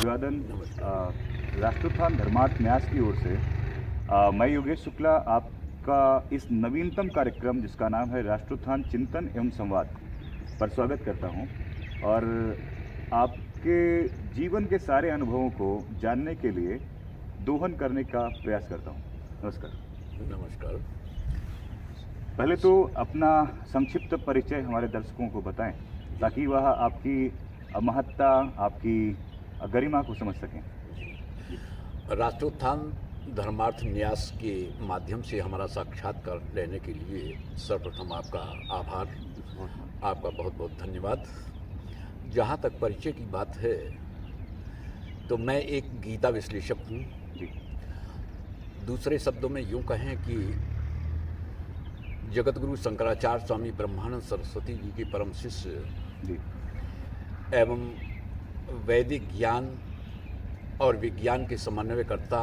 अभिवादन। राष्ट्रोत्थान धर्मार्थ न्यास की ओर से मैं योगेश शुक्ला आपका इस नवीनतम कार्यक्रम जिसका नाम है राष्ट्रोत्थान चिंतन एवं संवाद पर स्वागत करता हूं और आपके जीवन के सारे अनुभवों को जानने के लिए दोहन करने का प्रयास करता हूं। नमस्कार। नमस्कार। पहले तो अपना संक्षिप्त परिचय हमारे दर्शकों को बताएं ताकि वह आपकी महत्ता, आपकी गरिमा को समझ सकें। राष्ट्रोत्थान धर्मार्थ न्यास के माध्यम से हमारा साक्षात्कार लेने के लिए सर्वप्रथम आपका आभार, आपका बहुत बहुत धन्यवाद। जहाँ तक परिचय की बात है तो मैं एक गीता विश्लेषक हूँ। दूसरे शब्दों में यूँ कहें कि जगतगुरु शंकराचार्य स्वामी ब्रह्मानंद सरस्वती जी के परम शिष्य एवं वैदिक ज्ञान और विज्ञान के समन्वयकर्ता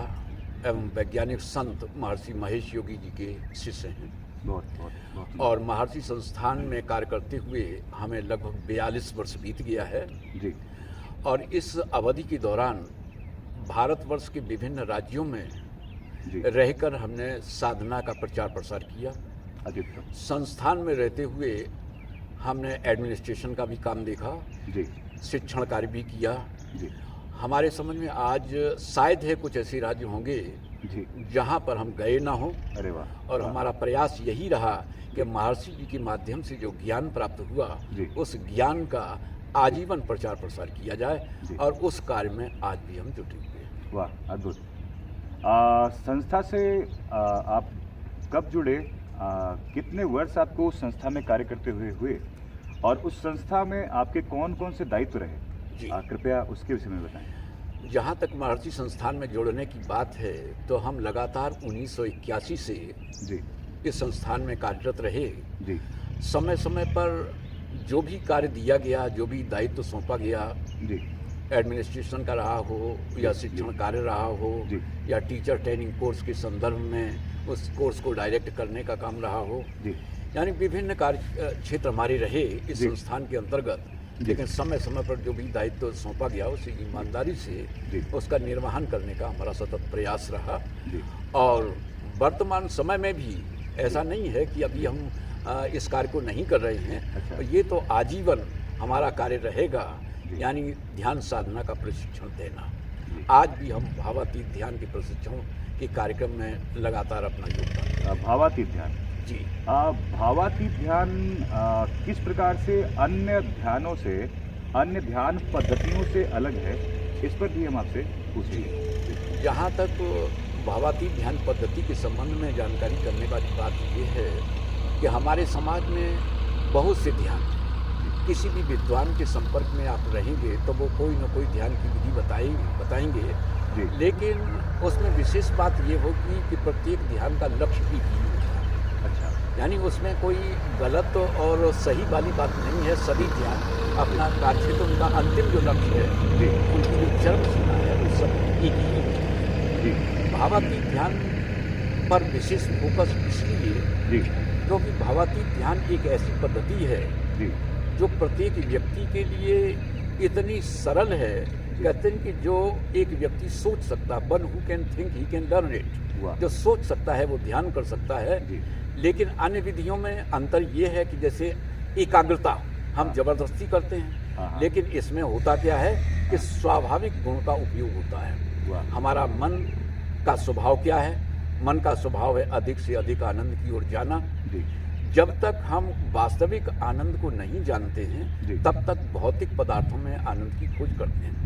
एवं वैज्ञानिक संत महर्षि महेश योगी जी के शिष्य हैं। बहुत और महर्षि संस्थान में कार्य करते हुए हमें लगभग 42 वर्ष बीत गया है जी। और इस अवधि के दौरान भारतवर्ष के विभिन्न राज्यों में रहकर हमने साधना का प्रचार प्रसार किया। संस्थान में रहते हुए हमने एडमिनिस्ट्रेशन का भी काम देखा जी, शिक्षण कार्य भी किया जी। हमारे समझ में आज शायद है कुछ ऐसे राज्य होंगे जी जहाँ पर हम गए ना हो। अरे वाह। और हमारा प्रयास यही रहा कि महर्षि जी के माध्यम से जो ज्ञान प्राप्त हुआ उस ज्ञान का आजीवन प्रचार प्रसार किया जाए और उस कार्य में आज भी हम जुटे हुए हैं। वाह, अद्भुत। संस्था से आप कब जुड़े? कितने वर्ष आपको उस संस्था में कार्य करते हुए और उस संस्था में आपके कौन कौन से दायित्व रहे? कृपया उसके विषय में बताएं। जहाँ तक महर्षि संस्थान में जोड़ने की बात है तो हम लगातार 1981 से इस संस्थान में कार्यरत रहे। समय समय पर जो भी कार्य दिया गया, जो भी दायित्व सौंपा गया, एडमिनिस्ट्रेशन का रहा हो या शिक्षण कार्य रहा हो या टीचर ट्रेनिंग कोर्स के संदर्भ में उस कोर्स को डायरेक्ट करने का काम रहा हो, यानी विभिन्न कार्य क्षेत्र हमारे रहे इस संस्थान के अंतर्गत। लेकिन समय समय पर जो भी दायित्व सौंपा गया उसे ईमानदारी से उसका निर्वहन करने का हमारा सतत प्रयास रहा। और वर्तमान समय में भी ऐसा नहीं है कि अभी हम इस कार्य को नहीं कर रहे हैं। ये तो आजीवन हमारा कार्य रहेगा, यानी ध्यान साधना का प्रशिक्षण देना। आज भी हम भावातीत ध्यान के प्रशिक्षण के कार्यक्रम में लगातार अपना योगदान। भावातीत ध्यान जी। भावातीत ध्यान किस प्रकार से अन्य ध्यानों से, अन्य ध्यान पद्धतियों से अलग है, इस पर भी हम आपसे पूछेंगे। जहाँ तक भावातीत ध्यान पद्धति के संबंध में जानकारी करने वाली बात ये है कि हमारे समाज में बहुत से ध्यान, किसी भी विद्वान के संपर्क में आप रहेंगे तो वो कोई न कोई ध्यान की विधि बताएंगे। लेकिन उसमें विशेष बात ये होगी कि प्रत्येक ध्यान का लक्ष्य भी होता है। यानी उसमें कोई गलत और सही वाली बात नहीं है। सभी ध्यान अपना कार्यक्षेत्र, उनका अंतिम जो लक्ष्य है, उनकी जो चरम सीमा है, वो सब एक ही है। भावातीत ध्यान पर विशेष फोकस इसलिए क्योंकि भावातीत ध्यान एक ऐसी पद्धति है जो प्रत्येक व्यक्ति के लिए इतनी सरल है। कहते हैं कि जो एक व्यक्ति सोच सकता, one who can think he can learn it, जो सोच सकता है वो ध्यान कर सकता है। लेकिन अन्य विधियों में अंतर ये है कि जैसे एकाग्रता हम जबरदस्ती करते हैं, लेकिन इसमें होता क्या है कि स्वाभाविक गुण का उपयोग होता है। हमारा मन का स्वभाव क्या है? मन का स्वभाव है अधिक से अधिक आनंद की ओर जाना। जब तक हम वास्तविक आनंद को नहीं जानते हैं तब तक भौतिक पदार्थों में आनंद की खोज करते हैं।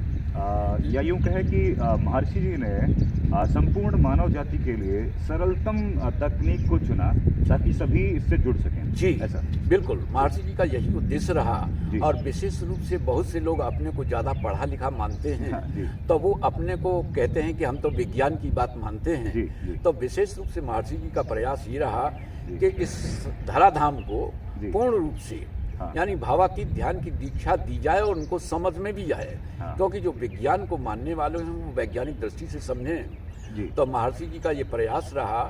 या यूँ कहे कि महर्षि जी ने संपूर्ण मानव जाति के लिए सरलतम तकनीक को चुना ताकि सभी इससे जुड़ सकें। जी, ऐसा बिल्कुल महर्षि जी का यही उद्देश्य रहा। और विशेष रूप से बहुत से लोग अपने को ज़्यादा पढ़ा लिखा मानते हैं तो वो अपने को कहते हैं कि हम तो विज्ञान की बात मानते हैं। तो विशेष रूप से महर्षि जी का प्रयास ये रहा कि इस धराधाम को पूर्ण रूप से यानी भावातीत ध्यान की दीक्षा दी जाए और उनको समझ में भी आए। क्योंकि जो विज्ञान को मानने वाले हैं वो वैज्ञानिक दृष्टि से समझें। तो महर्षि जी का ये प्रयास रहा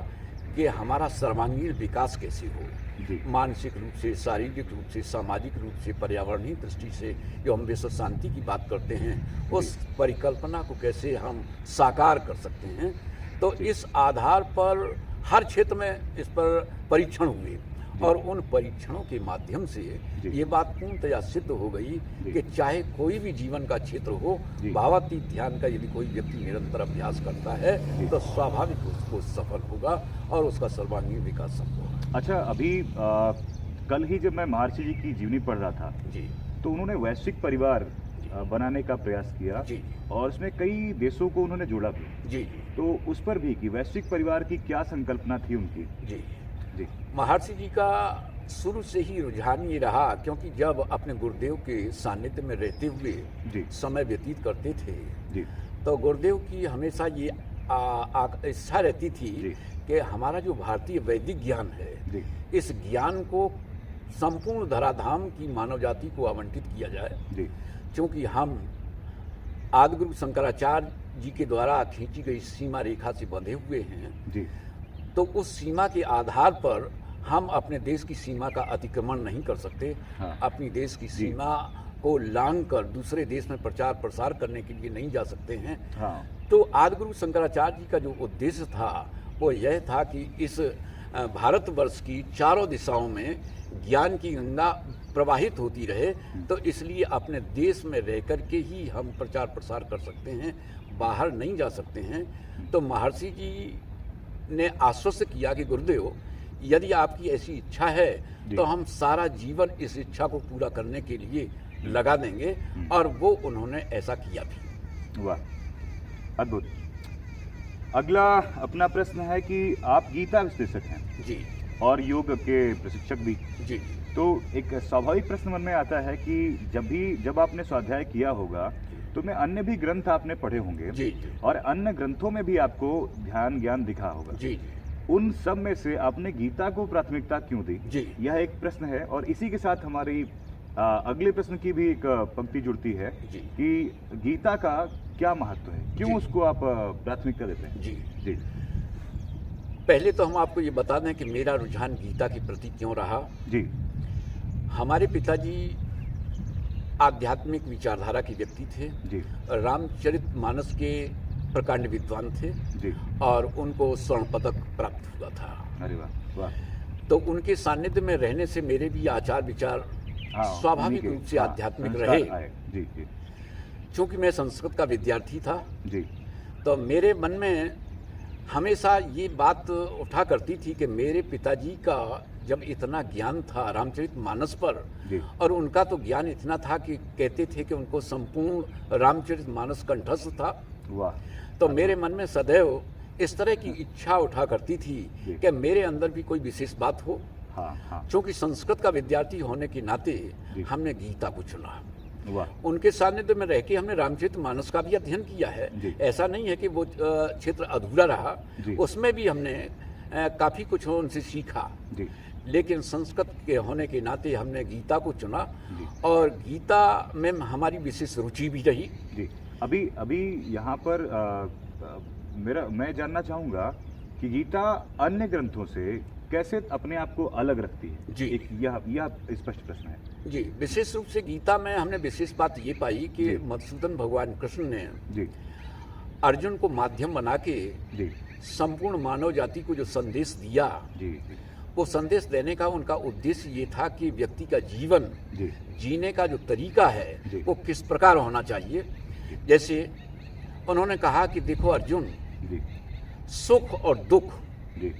कि हमारा सर्वांगीण विकास कैसे हो, जी मानसिक रूप से, शारीरिक रूप से, सामाजिक रूप से, पर्यावरणीय दृष्टि से जो हम विश्व शांति की बात करते हैं, उस परिकल्पना को कैसे हम साकार कर सकते हैं। तो इस आधार पर हर क्षेत्र में इस पर परीक्षण हुए और उन परीक्षणों के माध्यम से ये बात पूर्णतया सिद्ध हो गई कि चाहे कोई भी जीवन का क्षेत्र हो, भावातीत ध्यान का यदि कोई व्यक्ति निरंतर अभ्यास करता है तो स्वाभाविक उसको सफल होगा और उसका सर्वांगीण विकास संभव है। अच्छा, अभी कल ही जब मैं महर्षि जी की जीवनी पढ़ रहा था जी, तो उन्होंने वैश्विक परिवार बनाने का प्रयास किया जी, और उसमें कई देशों को उन्होंने जोड़ा भी। जी, तो उस पर भी कि वैश्विक परिवार की क्या संकल्पना थी उनकी। जी। जी महर्षि जी का शुरू से ही रुझान ये रहा, क्योंकि जब अपने गुरुदेव के सानिध्य में रहते हुए जी समय व्यतीत करते थे जी तो गुरुदेव की हमेशा ये इच्छा रहती थी जी कि हमारा जो भारतीय वैदिक ज्ञान है, जी इस ज्ञान को संपूर्ण धराधाम की मानव जाति को आवंटित किया जाए। जी क्योंकि हम आदिगुरु शंकराचार्य जी के द्वारा खींची गई सीमा रेखा से बंधे हुए हैं, जी तो उस सीमा के आधार पर हम अपने देश की सीमा का अतिक्रमण नहीं कर सकते। हाँ। अपनी देश की सीमा को लांघ कर दूसरे देश में प्रचार प्रसार करने के लिए नहीं जा सकते हैं। हाँ तो आदिगुरु शंकराचार्य जी का जो उद्देश्य था वो यह था कि इस भारतवर्ष की चारों दिशाओं में ज्ञान की गंगा प्रवाहित होती रहे, तो इसलिए अपने देश में रह कर के ही हम प्रचार प्रसार कर सकते हैं, बाहर नहीं जा सकते हैं। तो महर्षि जी ने आश्वस्त किया कि गुरुदेव, यदि आपकी ऐसी इच्छा है तो हम सारा जीवन इस इच्छा को पूरा करने के लिए लगा देंगे, और वो उन्होंने ऐसा किया भी। वाह, अद्भुत। अगला अपना प्रश्न है कि आप गीता विश्लेषक हैं जी, और योग के प्रशिक्षक भी। जी, तो एक स्वाभाविक प्रश्न मन में आता है कि जब आपने स्वाध्याय किया होगा तो में अन्य भी ग्रंथ आपने पढ़े होंगे जी, जी, और अन्य ग्रंथों में भी आपको ध्यान ज्ञान दिखा होगा। जी, उन सब में से आपने गीता को प्राथमिकता क्यों दी? जी, यह एक प्रश्न है और इसी के साथ हमारी अगले प्रश्न की भी एक पंक्ति जुड़ती है जी, कि गीता का क्या महत्व है, क्यों जी। उसको आप प्राथमिकता देते हैं? जी। जी पहले तो हम आपको ये बता दें कि मेरा रुझान गीता के प्रति क्यों रहा। जी हमारे पिताजी आध्यात्मिक विचारधारा के व्यक्ति थे, जी रामचरितमानस के प्रकांड विद्वान थे जी। और उनको स्वर्ण पदक प्राप्त हुआ था। अरे वाह वाह। तो उनके सानिध्य में रहने से मेरे भी आचार विचार हाँ, स्वाभाविक उन्हीं के, रूप से हाँ, आध्यात्मिक संस्कार रहे। आए। जी जी चूँकि मैं संस्कृत का विद्यार्थी था, जी तो मेरे मन में हमेशा ये बात उठा करती थी कि मेरे पिताजी का जब इतना ज्ञान था रामचरितमानस पर, जी और उनका तो ज्ञान इतना था कि कहते थे कि उनको संपूर्ण रामचरितमानस कंठस्थ था, वाह। तो मेरे मन में सदैव इस तरह की इच्छा उठा करती थी जी। कि मेरे अंदर भी कोई विशेष बात हो। हाँ हाँ क्योंकि संस्कृत का विद्यार्थी होने के नाते जी। हमने गीता को चुना। वाह। उनके सानिध्य में रह के हमने रामचरितमानस का भी अध्ययन किया है। जी। ऐसा नहीं है कि वो क्षेत्र अधूरा रहा, जी। उसमें भी हमने काफ़ी कुछ उनसे सीखा। जी लेकिन संस्कृत के होने के नाते हमने गीता को चुना जी। और गीता में हमारी विशेष रुचि भी रही। जी। अभी यहाँ पर मैं जानना चाहूँगा कि गीता अन्य ग्रंथों से कैसे अपने आप को अलग रखती है? जी। एक यह स्पष्ट प्रश्न है। जी, विशेष रूप से गीता में हमने विशेष बात ये पाई कि जी। मधुसूदन भगवान कृष्ण ने जी अर्जुन को माध्यम बना के जी संपूर्ण मानव जाति को जो संदेश दिया, जी जी वो संदेश देने का उनका उद्देश्य ये था कि व्यक्ति का जीवन जी जीने का जो तरीका है जी। वो किस प्रकार होना चाहिए। जैसे उन्होंने कहा कि देखो अर्जुन, जी सुख और दुख जी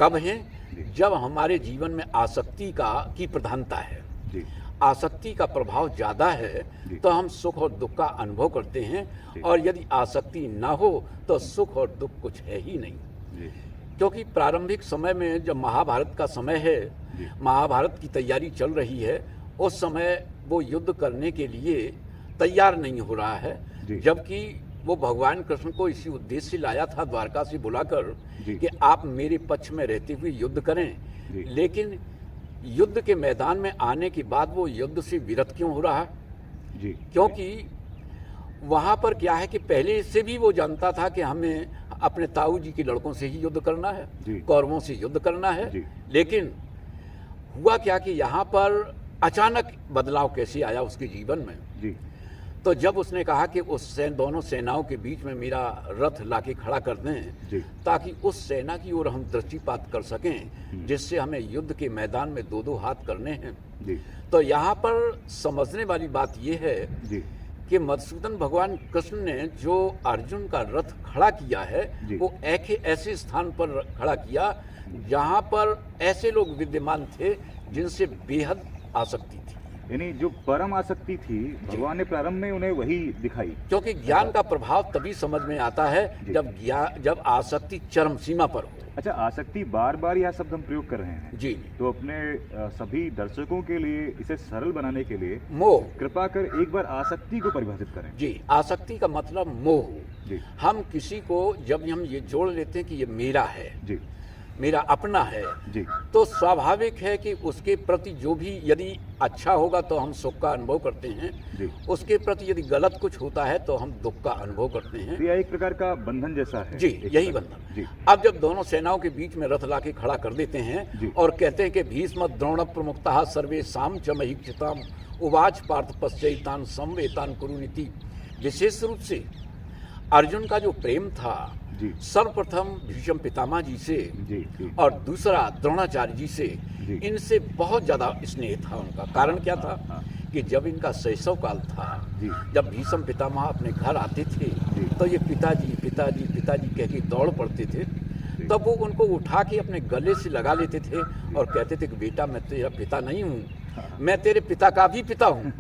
कब हैं? जी। जब हमारे जीवन में आसक्ति की प्रधानता है, जी आसक्ति का प्रभाव ज़्यादा है जी। तो हम सुख और दुख का अनुभव करते हैं, जी। और यदि आसक्ति ना हो तो सुख और दुख कुछ है ही नहीं। जी क्योंकि प्रारंभिक समय में जब महाभारत का समय है, जी। महाभारत की तैयारी चल रही है, उस समय वो युद्ध करने के लिए तैयार नहीं हो रहा है, जी। जबकि वो भगवान कृष्ण को इसी उद्देश्य से लाया था द्वारका से बुलाकर जी। कि आप मेरे पक्ष में रहते हुए युद्ध करें। जी। लेकिन युद्ध के मैदान में आने के बाद वो युद्ध से विरत क्यों हो रहा? जी क्योंकि वहाँ पर क्या है कि पहले से भी वो जानता था कि हमें अपने ताऊ जी के लड़कों से ही युद्ध करना है, जी। कौरवों से युद्ध करना है। जी। लेकिन हुआ क्या कि यहाँ पर अचानक बदलाव कैसे आया उसके जीवन में। जी। तो जब उसने कहा कि दोनों सेनाओं के बीच में मेरा रथ लाके खड़ा कर दें, जी। ताकि उस सेना की ओर हम दृष्टिपात कर सकें, जिससे हमें युद्ध के मैदान में दो दो हाथ करने हैं। जी। तो यहाँ पर समझने वाली बात यह है जी। कि मधुसूदन भगवान कृष्ण ने जो अर्जुन का रथ खड़ा किया है, जी। वो ऐसे स्थान पर खड़ा किया जहाँ पर ऐसे लोग विद्यमान थे जिनसे बेहद आसक्ति थी। यानी जो परम आसक्ति थी, भगवान ने प्रारंभ में उन्हें वही दिखाई। क्योंकि ज्ञान का प्रभाव तभी समझ में आता है जी। जब आसक्ति चरम सीमा पर हो। अच्छा, आसक्ति बार बार यह शब्द हम प्रयोग कर रहे हैं, जी। तो अपने सभी दर्शकों के लिए इसे सरल बनाने के लिए मोह। कृपा कर एक बार आसक्ति को परिभाषित करें। जी, आसक्ति का मतलब मोह। जी। हम किसी को जब हम ये जोड़ लेते हैं कि ये मेरा है, जी। मेरा अपना है, जी। तो स्वाभाविक है कि उसके प्रति जो भी यदि अच्छा होगा तो हम सुख का अनुभव करते हैं, जी। उसके प्रति यदि गलत कुछ होता है तो हम दुख का अनुभव करते हैं। तो यह एक प्रकार का बंधन जैसा है। जी, एक यही प्रकार- बंधन। जी। अब जब दोनों सेनाओं के बीच में रथ लाके खड़ा कर देते जी। हैं और कहते हैं कि भीष्म द्रोण प्रमुखतः सर्वे साम च महीक्षिताम उवाच पार्थ पश्चैतान संवेतान कुरुनीति। विशेष रूप से अर्जुन का जो प्रेम था, जी। सर्वप्रथम भीष्म पितामह जी से जी। जी। और दूसरा द्रोणाचार्य जी से, जी। इनसे बहुत ज्यादा स्नेह था उनका। कारण क्या था हाँ। कि जब इनका शैशव काल था, जी। जब भीष्म पितामह अपने घर आते थे जी। तो ये पिताजी पिताजी पिताजी कह के दौड़ पड़ते थे। तब वो उनको उठा के अपने गले से लगा लेते थे और कहते थे कि बेटा मैं तेरा पिता नहीं हूँ, मैं तेरे पिता का भी पिता हूँ।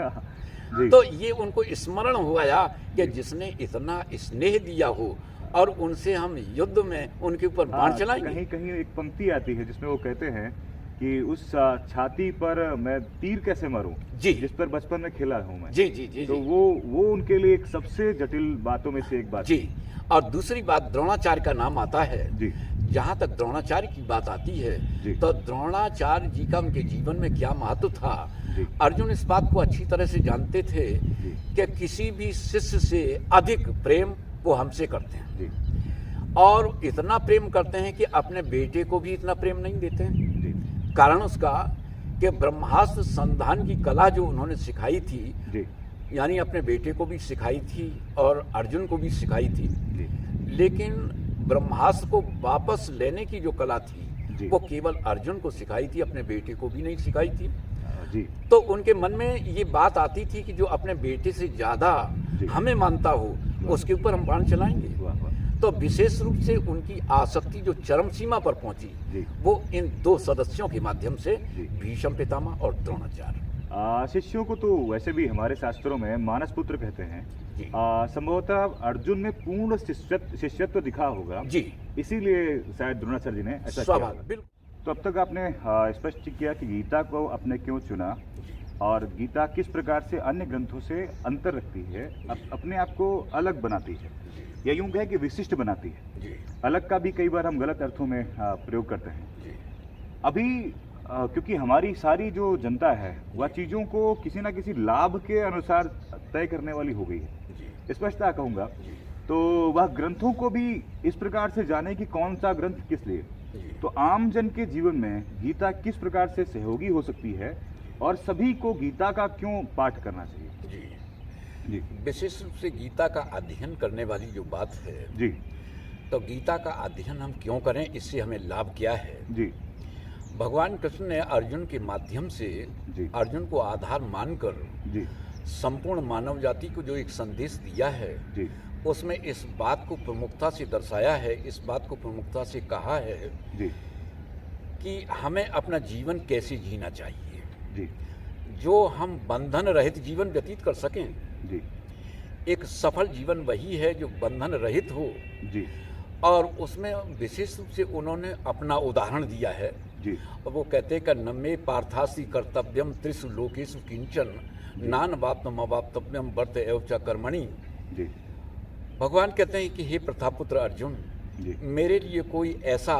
जी। तो ये उनको स्मरण हुआ कि जिसने इतना स्नेह दिया हो और उनसे हम युद्ध में उनके ऊपर बाण हाँ, चलाएंगे। कहीं कहीं एक पंक्ति आती है जिसमें वो कहते हैं कि उस छाती पर मैं तीर कैसे मारूं, जी। जिस पर बचपन में खेला हूं मैं। जी जी जी तो जी। वो उनके लिए एक सबसे जटिल बातों में से एक बात जी। और दूसरी बात, द्रोणाचार्य का नाम आता है। जी। जहाँ तक द्रोणाचार्य की बात आती जी। है तो द्रोणाचार्य जी का उनके जीवन में क्या महत्व था, जी। अर्जुन इस बात को अच्छी तरह से जानते थे जी। कि किसी भी शिष्य से अधिक प्रेम वो हमसे करते हैं, जी। और इतना प्रेम करते हैं कि अपने बेटे को भी इतना प्रेम नहीं देते हैं। जी। कारण उसका कि ब्रह्मास्त्र संधान की कला जो उन्होंने सिखाई थी, जी। यानी अपने बेटे को भी सिखाई थी और अर्जुन को भी सिखाई थी, जी। लेकिन ब्रह्मास्त्र को वापस लेने की जो कला जी। थी वो केवल अर्जुन को सिखाई थी, अपने बेटे को भी नहीं सिखाई थी। जी। तो उनके मन में ये बात आती थी कि जो अपने बेटे से ज्यादा जी। हमें मानता हो उसके ऊपर हम बाण चलाएंगे। वाह वाह। तो विशेष रूप से उनकी आसक्ति जो चरम सीमा पर पहुंची, जी। वो इन दो सदस्यों के माध्यम से, जी। भीष्म पितामह और द्रोणाचार्य। शिष्यों को तो वैसे भी हमारे शास्त्रों में मानस पुत्र कहते हैं। जी। संभवतः अर्जुन में पूर्ण शिष्यत्व दिखा होगा, जी, इसीलिए शायद द्रोणाचार्य जी ने ऐसा किया स्वाभाविक, होगा। बिल्कुल। तो अब तक आपने स्पष्ट किया कि गीता को आपने क्यों चुना और गीता किस प्रकार से अन्य ग्रंथों से अंतर रखती है, अपने आप को अलग बनाती है, या यूं कहे कि विशिष्ट बनाती है। जी अलग का भी कई बार हम गलत अर्थों में प्रयोग करते हैं। जी अभी क्योंकि हमारी सारी जो जनता है वह चीज़ों को किसी ना किसी लाभ के अनुसार तय करने वाली हो गई है, जी स्पष्टता कहूँगा। जी तो वह ग्रंथों को भी इस प्रकार से जाने कि कौन सा ग्रंथ किस लिए। जी। तो आम जन के जीवन में गीता किस प्रकार से सहयोगी हो सकती है और सभी को गीता का क्यों पाठ करना चाहिए? जी। जी। विशेष रूप से गीता का अध्ययन करने वाली जो बात है, जी। तो गीता का अध्ययन हम क्यों करें, इससे हमें लाभ क्या है। जी। भगवान कृष्ण ने अर्जुन के माध्यम से जी। अर्जुन को आधार मानकर जी। संपूर्ण मानव जाति को जो एक संदेश दिया है, जी। उसमें इस बात को प्रमुखता से दर्शाया है, इस बात को प्रमुखता से कहा है जी। कि हमें अपना जीवन कैसे जीना चाहिए, जी। जो हम बंधन रहित जीवन व्यतीत कर सकें। जी। एक सफल जीवन वही है जो बंधन रहित हो, जी। और उसमें विशेष रूप से उन्होंने अपना उदाहरण दिया है। जी। और वो कहते कि न मे पार्थासी कर्तव्यम त्रिषु लोकेषु किंचन नान वाप्तम अवाप्तव्यम वर्त एव च कर्मणि। जी। भगवान कहते हैं कि हे प्रतापपुत्र अर्जुन, जी। मेरे लिए कोई ऐसा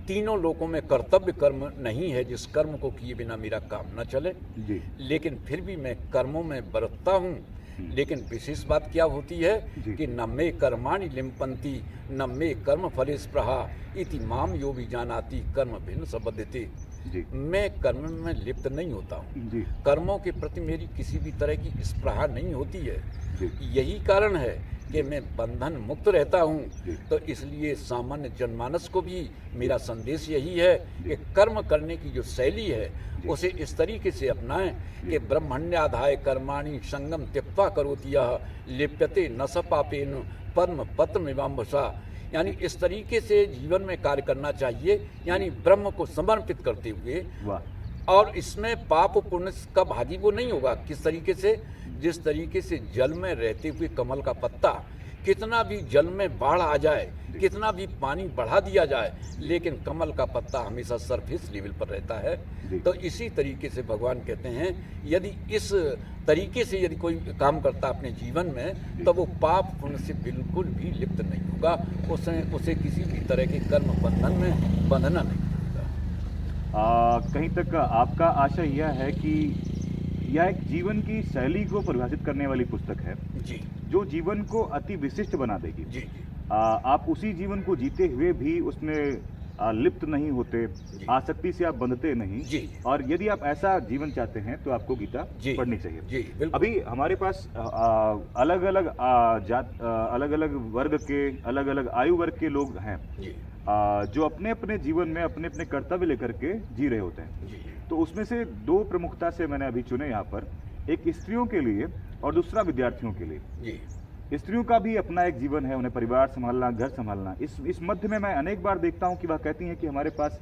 तीनों लोकों में कर्तव्य कर्म नहीं है जिस कर्म को किए बिना मेरा काम न चले, जी। लेकिन फिर भी मैं कर्मों में बरतता हूँ लेकिन विशेष बात क्या होती है जी। कि न मे कर्माणि लिम्पन्ति न मे कर्म फले स्पृहा इति माम यो भी जानाति कर्म भिन्न सबद्धते। जी मैं कर्म में लिप्त नहीं होता हूँ, जी कर्मों के प्रति मेरी किसी भी तरह की स्पृहा नहीं होती है। जी यही कारण है कि मैं बंधन मुक्त रहता हूँ। जी। तो इसलिए सामान्य जनमानस को भी मेरा संदेश यही है कि कर्म करने की जो शैली है जी। उसे इस तरीके से अपनाएं कि ब्रह्मण्याधाय कर्माणि संगम त्यक्त्वा करोति यः लिप्यते न स पापेन पद्म पत्रमिवाम्भसा। यानी इस तरीके से जीवन में कार्य करना चाहिए, यानी ब्रह्म को समर्पित करते हुए। वाह और इसमें पाप पुण्य का भागी वो नहीं होगा। किस तरीके से? जिस तरीके से जल में रहते हुए कमल का पत्ता, कितना भी जल में बाढ़ आ जाए, कितना भी पानी बढ़ा दिया जाए, लेकिन कमल का पत्ता हमेशा सरफेस लेवल पर रहता है। जी। तो इसी तरीके से भगवान कहते हैं यदि इस तरीके से यदि कोई काम करता अपने जीवन में, तो वो पाप पुण्य से बिल्कुल भी लिप्त नहीं होगा। उसे किसी भी तरह के कर्म बंधन में बंधना नहीं पड़ेगा। कहीं तक आपका आशय यह है कि यह एक जीवन की शैली को परिभाषित करने वाली पुस्तक है जी जो जीवन को अति विशिष्ट बना देगी। जी जी आप उसी जीवन को जीते हुए भी उसमें लिप्त नहीं होते, आसक्ति से आप बंधते नहीं। जी। और यदि आप ऐसा जीवन चाहते हैं तो आपको गीता जी। पढ़नी चाहिए। जी बिल्कुल। अभी हमारे पास अलग अलग जात, अलग अलग वर्ग के, अलग अलग आयु वर्ग के लोग हैं जी जो अपने अपने जीवन में अपने अपने कर्तव्य लेकर के जी रहे होते हैं। जी तो उसमें से दो प्रमुखता से मैंने अभी चुने यहाँ पर, एक स्त्रियों के लिए और दूसरा विद्यार्थियों के लिए। जी स्त्रियों का भी अपना एक जीवन है, उन्हें परिवार संभालना, घर संभालना। इस मध्य में मैं अनेक बार देखता हूँ कि वह कहती हैं कि हमारे पास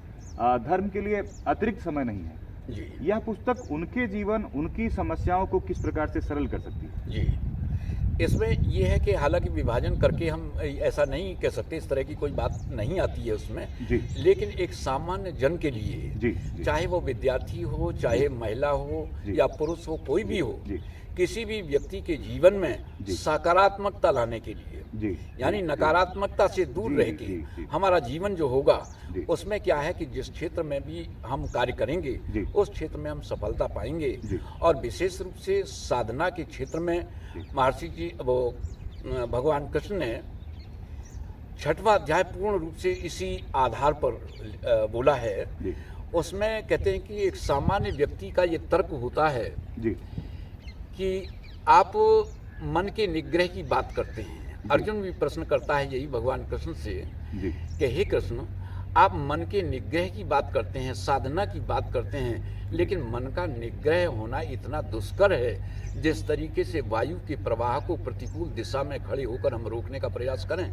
धर्म के लिए अतिरिक्त समय नहीं है। जी यह पुस्तक उनके जीवन, उनकी समस्याओं को किस प्रकार से सरल कर सकती है? जी। इसमें यह है कि हालांकि विभाजन करके हम ऐसा नहीं कह सकते, इस तरह की कोई बात नहीं आती है उसमें। जी लेकिन एक सामान्य जन के लिए, जी जी चाहे वो विद्यार्थी हो, चाहे महिला हो जी। या पुरुष हो, कोई भी हो, जी किसी भी व्यक्ति के जीवन में जी। सकारात्मकता लाने के लिए, जी यानी जी, नकारात्मकता से दूर जी, रह जी, के जी। हमारा जीवन जो होगा, जी। उसमें क्या है कि जिस क्षेत्र में भी हम कार्य करेंगे, जी। उस क्षेत्र में हम सफलता पाएंगे। जी। और विशेष रूप से साधना के क्षेत्र में जी। महर्षि जी वो भगवान कृष्ण ने 6वां अध्याय पूर्ण रूप से इसी आधार पर बोला है। जी उसमें कहते हैं कि एक सामान्य व्यक्ति का ये तर्क होता है जी कि आप मन के निग्रह की बात करते हैं। अर्जुन भी प्रश्न करता है यही भगवान कृष्ण से जी कि हे कृष्ण, आप मन के निग्रह की बात करते हैं, साधना की बात करते हैं, लेकिन मन का निग्रह होना इतना दुष्कर है। जिस तरीके से वायु के प्रवाह को प्रतिकूल दिशा में खड़े होकर हम रोकने का प्रयास करें,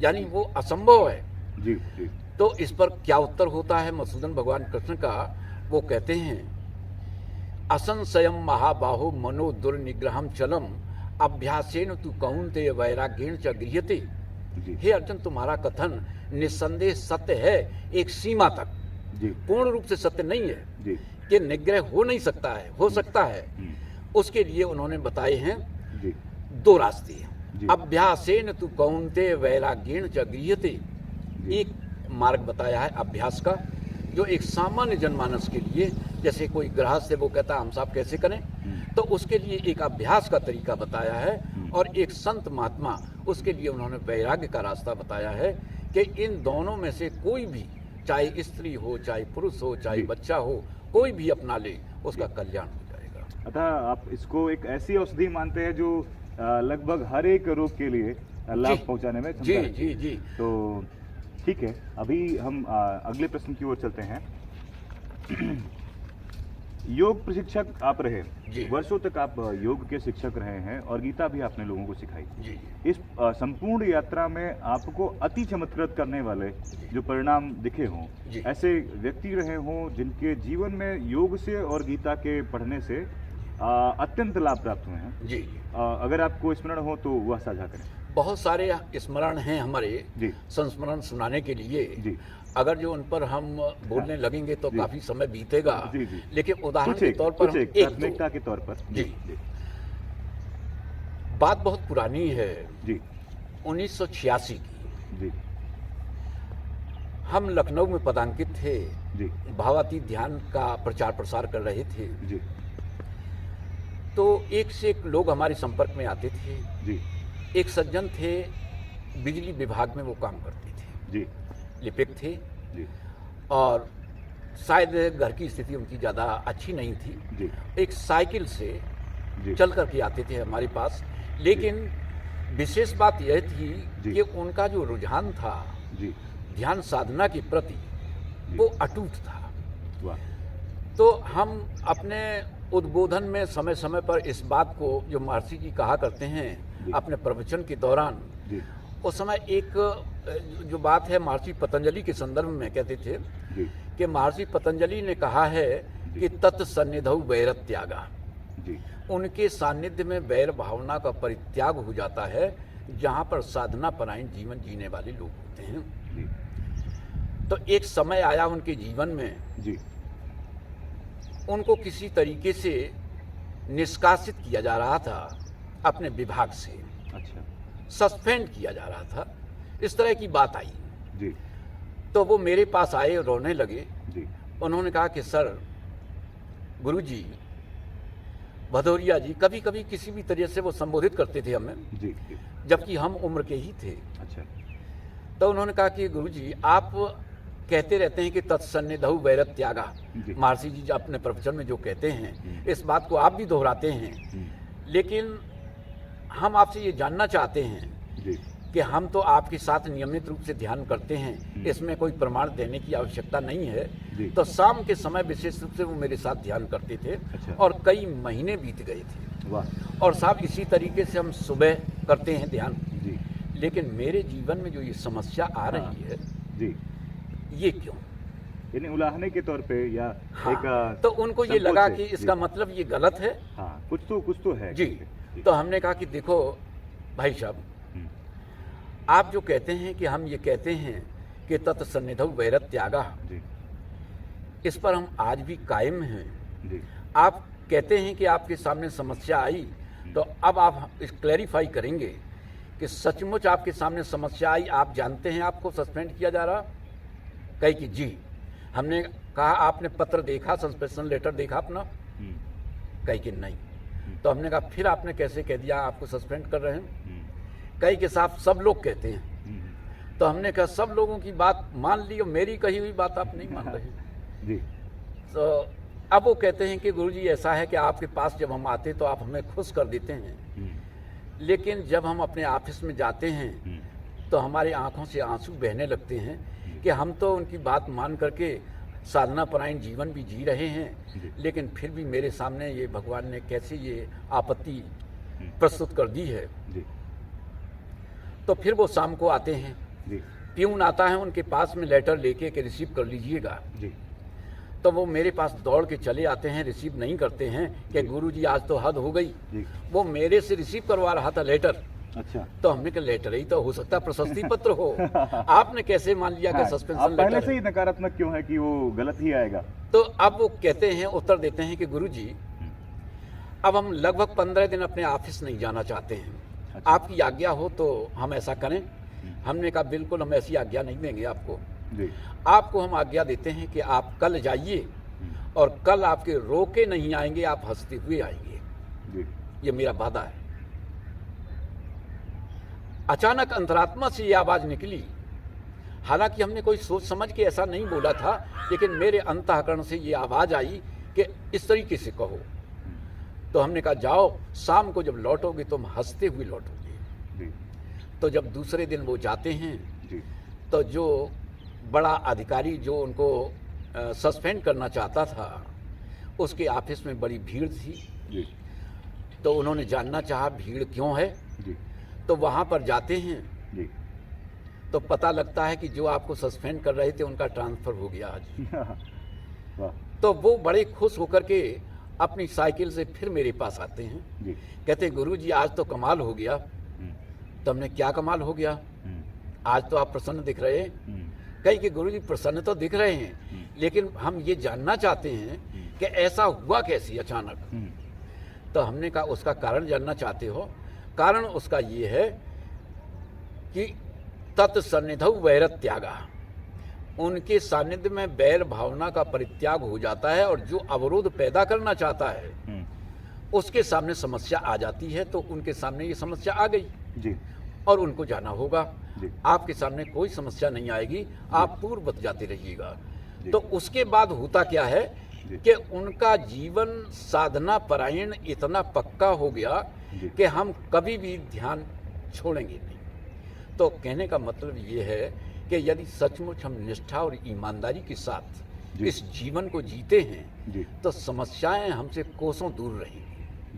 यानी वो असंभव है। जी जी तो इस पर क्या उत्तर होता है मधुसूदन भगवान कृष्ण का? वो कहते हैं असंशयम महाबाहो मनो दुर्निग्रहम चलम अभ्यासेन तु कौन्तेय वैराग्येण च गृह्यते। जी हे अर्जुन, तुम्हारा कथन निस्संदेह सत्य है एक सीमा तक, जी पूर्ण रूप से सत्य नहीं है जी कि निग्रह हो नहीं सकता है, हो सकता है। उसके लिए उन्होंने बताए हैं जी 2 रास्ते। जी। अभ्यासेन तु कौन्तेय वैराग्येण च गृह्यते। जी। एक मार्ग बताया है अभ्यास का, जो एक सामान्य जनमानस के लिए, जैसे कोई गृहस्थ है वो कहता है हम साहब कैसे करें, तो उसके लिए एक अभ्यास का तरीका बताया है। और एक संत महात्मा, उसके लिए उन्होंने वैराग्य का रास्ता बताया है कि इन दोनों में से कोई भी, चाहे स्त्री हो, चाहे पुरुष हो, चाहे जी। बच्चा हो, कोई भी अपना ले, उसका कल्याण हो जाएगा। अतः आप इसको एक ऐसी औषधि मानते हैं जो लगभग हर एक रोग के लिए लाभ जी। पहुंचाने में जी क्षमता रखती जी है। जी तो ठीक है, अभी हम अगले प्रश्न की ओर चलते हैं। योग प्रशिक्षक आप रहे, जी। वर्षों तक आप योग के शिक्षक रहे हैं और गीता भी आपने लोगों को सिखाई। जी इस संपूर्ण यात्रा में आपको अति चमत्कृत करने वाले जो परिणाम दिखे हों, जी। ऐसे व्यक्ति रहे हों जिनके जीवन में योग से और गीता के पढ़ने से अत्यंत लाभ प्राप्त हुए हैं, जी। अगर आपको स्मरण हो तो वह साझा करें। बहुत सारे स्मरण हैं हमारे जी संस्मरण सुनाने के लिए। जी अगर जो उन पर हम बोलने लगेंगे तो जी। काफी समय बीतेगा। जी, जी। लेकिन उदाहरण कुछ के एक तौर पर कुछ हम एक एक प्राथमिकता के तौर पर। जी। जी बात बहुत पुरानी है, जी 1986 की। जी हम लखनऊ में पदांकित थे, जी भावातीत ध्यान का प्रचार प्रसार कर रहे थे। जी तो एक से एक लोग हमारे संपर्क में आते थे। जी एक सज्जन थे, बिजली विभाग में वो काम करते थे, जी लिपिक थे, जी और शायद घर की स्थिति उनकी ज़्यादा अच्छी नहीं थी। जी एक साइकिल से जी चल करके आते थे हमारे पास, लेकिन विशेष बात यह थी जी। कि उनका जो रुझान था जी ध्यान साधना के प्रति जी। वो अटूट था। वाह तो हम अपने उद्बोधन में समय समय पर इस बात को, जो महर्षि जी कहा करते जी। हैं अपने प्रवचन के दौरान, जी उस समय एक जो बात है महर्षि पतंजलि के संदर्भ में कहते थे जी कि महर्षि पतंजलि ने कहा है जी। कि तत्सन्निधौ वैरत्यागा, जी उनके सानिध्य में वैर भावना का परित्याग हो जाता है जहाँ पर साधना परायण जीवन जीने वाले लोग होते हैं। जी तो एक समय आया उनके जीवन में, जी उनको किसी तरीके से निष्कासित किया जा रहा था अपने विभाग से, अच्छा सस्पेंड किया जा रहा था, इस तरह की बात आई। जी तो वो मेरे पास आए, रोने लगे। जी उन्होंने कहा कि सर, गुरुजी, भदौरिया जी, कभी कभी किसी भी तरह से वो संबोधित करते थे हमें, जी जी जबकि हम उम्र के ही थे। अच्छा तो उन्होंने कहा कि गुरुजी, आप कहते रहते हैं कि तत्सन्निधौ वैरत्यागा, जी। महर्षि जी अपने प्रवचन में जो कहते हैं, इस बात को आप भी दोहराते हैं, हम्म, लेकिन हम आपसे ये जानना चाहते हैं जी कि हम तो आपके साथ नियमित रूप से ध्यान करते हैं, इसमें कोई प्रमाण देने की आवश्यकता नहीं है। जी। तो शाम के समय विशेष रूप से वो मेरे साथ ध्यान करते थे, अच्छा। और कई महीने बीत गए थे। वाह और साहब, इसी तरीके से हम सुबह करते हैं ध्यान, जी लेकिन मेरे जीवन में जो ये समस्या आ रही है, जी ये क्यों? यानी उलाहने के तौर पे या हाँ, एक तो उनको ये संकोच लगा से, कि जी। इसका मतलब ये गलत है। हाँ कुछ तो है जी। तो हमने कहा कि देखो भाई साहब, हम्म, आप जो कहते हैं कि हम ये कहते हैं कि तत्सन्निधौ वैरत्यागा, जी इस पर हम आज भी कायम हैं। जी आप कहते हैं कि आपके सामने समस्या आई, तो अब आप इस क्लैरिफाई करेंगे कि सचमुच आपके सामने समस्या आई, आप जानते हैं आपको सस्पेंड किया जा रहा? कही कि जी। हमने कहा आपने पत्र देखा, सस्पेंशन लेटर देखा अपना? हम्म, कही कि नहीं। तो हमने कहा फिर आपने कैसे कह दिया आपको सस्पेंड कर रहे हैं? हम्म, कही कि साहब सब लोग कहते हैं। हम्म, तो हमने कहा सब लोगों की बात मान ली और मेरी कही हुई बात आप नहीं मान रहे। जी तो अब वो कहते हैं कि गुरुजी ऐसा है कि आपके पास जब हम आते तो आप हमें खुश कर देते हैं, हम्म, लेकिन जब हम अपने ऑफिस में जाते हैं हम्म, तो हमारी आंखों से आंसू बहने लगते हैं कि हम तो उनकी बात मान करके साधना परायण जीवन भी जी रहे हैं, जी। लेकिन फिर भी मेरे सामने ये भगवान ने कैसे ये आपत्ति हम्म, प्रस्तुत कर दी है। जी तो फिर वो शाम को आते हैं, जी प्यून आता है उनके पास में लेटर लेके कि रिसीव कर लीजिएगा। जी तो वो मेरे पास दौड़ के चले आते हैं, रिसीव नहीं करते हैं कि गुरुजी आज तो हद हो गई। जी वो मेरे से रिसीव करवा रहा था लेटर। अच्छा तो हमने कहा लेटर ही तो हो सकता है, प्रशस्ति पत्र हो। आपने कैसे मान लिया कि हाँ, सस्पेंशन आप पहले लेटर से है? ही नकारात्मक क्यों है कि वो गलत ही आएगा? तो अब वो कहते हैं, उत्तर देते हैं कि गुरुजी, अब हम लगभग 15 दिन अपने ऑफिस नहीं जाना चाहते हैं। अच्छा। आपकी आज्ञा हो तो हम ऐसा करें। हमने कहा बिल्कुल हम ऐसी आज्ञा नहीं देंगे आपको। जी आपको हम आज्ञा देते हैं कि आप कल जाइए और कल आपके रोके नहीं आएंगे, आप हंसते हुए आएंगे। जी ये मेरा वादा है। अचानक अंतरात्मा से ये आवाज निकली, हालांकि हमने कोई सोच समझ के ऐसा नहीं बोला था, लेकिन मेरे अंतःकरण से ये आवाज आई कि इस तरीके से कहो। तो हमने कहा जाओ, शाम को जब लौटोगे तुम हंसते हुए लौटोगे। जी तो जब दूसरे दिन वो जाते हैं जी तो जो बड़ा अधिकारी जो उनको सस्पेंड करना चाहता था, उसके ऑफिस में बड़ी भीड़ थी। जी तो उन्होंने जानना चाहा भीड़ क्यों है। जी तो वहाँ पर जाते हैं जी तो पता लगता है कि जो आपको सस्पेंड कर रहे थे उनका ट्रांसफ़र हो गया आज। वाह तो वो बड़े खुश होकर के अपनी साइकिल से फिर मेरे पास आते हैं, जी कहते हैं गुरुजी आज तो कमाल हो गया। तो हमने क्या कमाल हो गया? आज तो आप प्रसन्न दिख रहे हैं। कहीं कि गुरुजी प्रसन्न तो दिख रहे हैं, लेकिन हम ये जानना चाहते हैं कि ऐसा हुआ कैसे अचानक। तो हमने कहा उसका कारण जानना चाहते हो? कारण उसका ये है कि तत्सन्निधौ वैरत्यागा, उनके सानिध्य में वैर भावना का परित्याग हो जाता है, और जो अवरोध पैदा करना चाहता है उसके सामने समस्या आ जाती है तो उनके सामने ये समस्या आ गई जी और उनको जाना होगा। जी आपके सामने कोई समस्या नहीं आएगी, आप पूर्ववत जाते रहिएगा। जी। तो उसके बाद होता क्या है जी। कि उनका जीवन साधना परायण इतना पक्का हो गया जी। कि हम कभी भी ध्यान छोड़ेंगे नहीं। तो कहने का मतलब ये है कि यदि सचमुच हम निष्ठा और ईमानदारी के साथ जी। इस जीवन को जीते हैं जी तो समस्याएं हमसे कोसों दूर रहेंगी।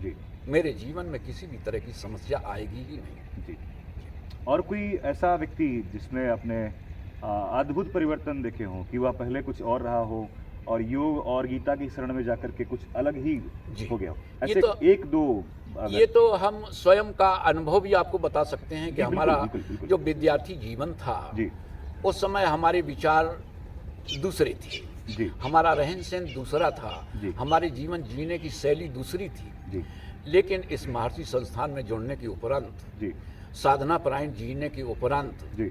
जी मेरे जीवन में किसी भी तरह की समस्या आएगी ही नहीं। जी। और कोई ऐसा व्यक्ति जिसमें अपने अद्भुत परिवर्तन देखे हों कि वह पहले कुछ और रहा हो और योग और गीता की शरण में जाकर के कुछ अलग ही जी। हो गया हो, ये ऐसे तो- एक दो अगर- ये तो हम स्वयं का अनुभव भी आपको बता सकते हैं कि जी, बिल्कुल, हमारा बिल्कुल, बिल्कुल। जो विद्यार्थी जीवन था जी उस समय हमारे विचार दूसरे थे, जी हमारा रहन सहन दूसरा था, जी। हमारे जीवन जीने की शैली दूसरी थी। जी लेकिन इस महर्षि संस्थान में जुड़ने के उपरांत, जी साधना परायण जीने के उपरांत जी।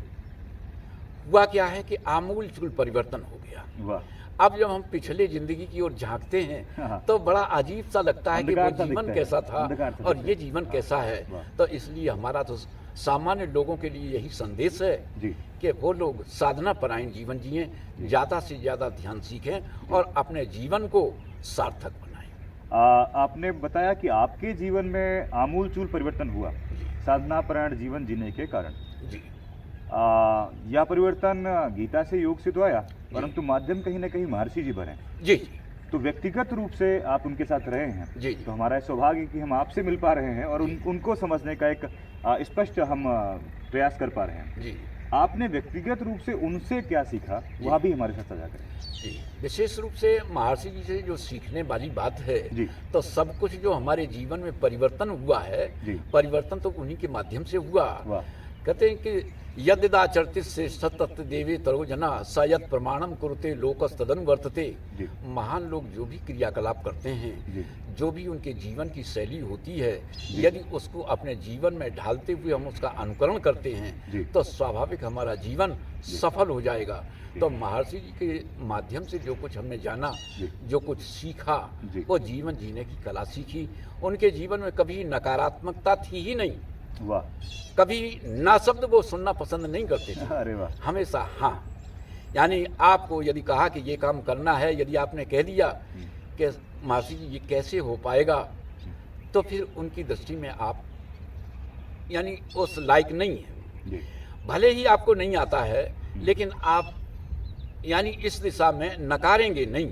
हुआ क्या है कि आमूल चूल परिवर्तन हो गया। वाह। अब जब हम पिछले जिंदगी की ओर झांकते हैं हाँ। तो बड़ा अजीब सा लगता है कि वो अंधकार सा जीवन दिखता है, कैसा था अंधकार सा और दिखता ये है। जीवन कैसा है। वाह। तो इसलिए हमारा तो सामान्य लोगों के लिए यही संदेश है जी कि वो लोग साधना परायण जीवन जिएं, ज़्यादा से ज़्यादा ध्यान सीखें और अपने जीवन को सार्थक बनाएं। आपने बताया कि आपके जीवन में आमूल चूल परिवर्तन हुआ साधना परायण जीवन जीने के कारण। जी यह परिवर्तन गीता से योग से तो आया परंतु माध्यम कहीं ना कहीं महर्षि जी बने। जी जी तो व्यक्तिगत रूप से आप उनके साथ रहे हैं जी। तो हमारा सौभाग्य है कि हम आपसे मिल पा रहे हैं और उनको समझने का एक स्पष्ट हम प्रयास कर पा रहे हैं। जी आपने व्यक्तिगत रूप से उनसे क्या सीखा वह भी हमारे साथ साझा करें। जी। विशेष रूप से महर्षि जी से जो सीखने वाली बात है जी तो सब कुछ जो हमारे जीवन में परिवर्तन हुआ है, जी। परिवर्तन तो उन्हीं के माध्यम से हुआ। वाह। कहते हैं कि यदिदाचरति श्रेष्ठ तत्व देवे तरो जना स यत् प्रमाणम कुरुते लोकस्तदन वर्तते। जी महान लोग जो भी क्रियाकलाप करते हैं, जी जो भी उनके जीवन की शैली होती है, जी। यदि उसको अपने जीवन में ढालते हुए हम उसका अनुकरण करते जी। हैं तो स्वाभाविक हमारा जीवन जी। सफल हो जाएगा। जी। तो महर्षि जी के माध्यम से जो कुछ हमने जाना, जी। जो कुछ सीखा, जी। वो जीवन जीने की कला सीखी। उनके जीवन में कभी नकारात्मकता थी ही नहीं, वाह। कभी ना शब्द वो सुनना पसंद नहीं करते थे, अरे वाह। हमेशा हाँ। यानी आपको यदि कहा कि ये काम करना है, यदि आपने कह दिया कि महर्षि जी ये कैसे हो पाएगा, तो फिर उनकी दृष्टि में आप यानी उस लायक नहीं है। जी भले ही आपको नहीं आता है लेकिन आप यानी इस दिशा में नकारेंगे नहीं,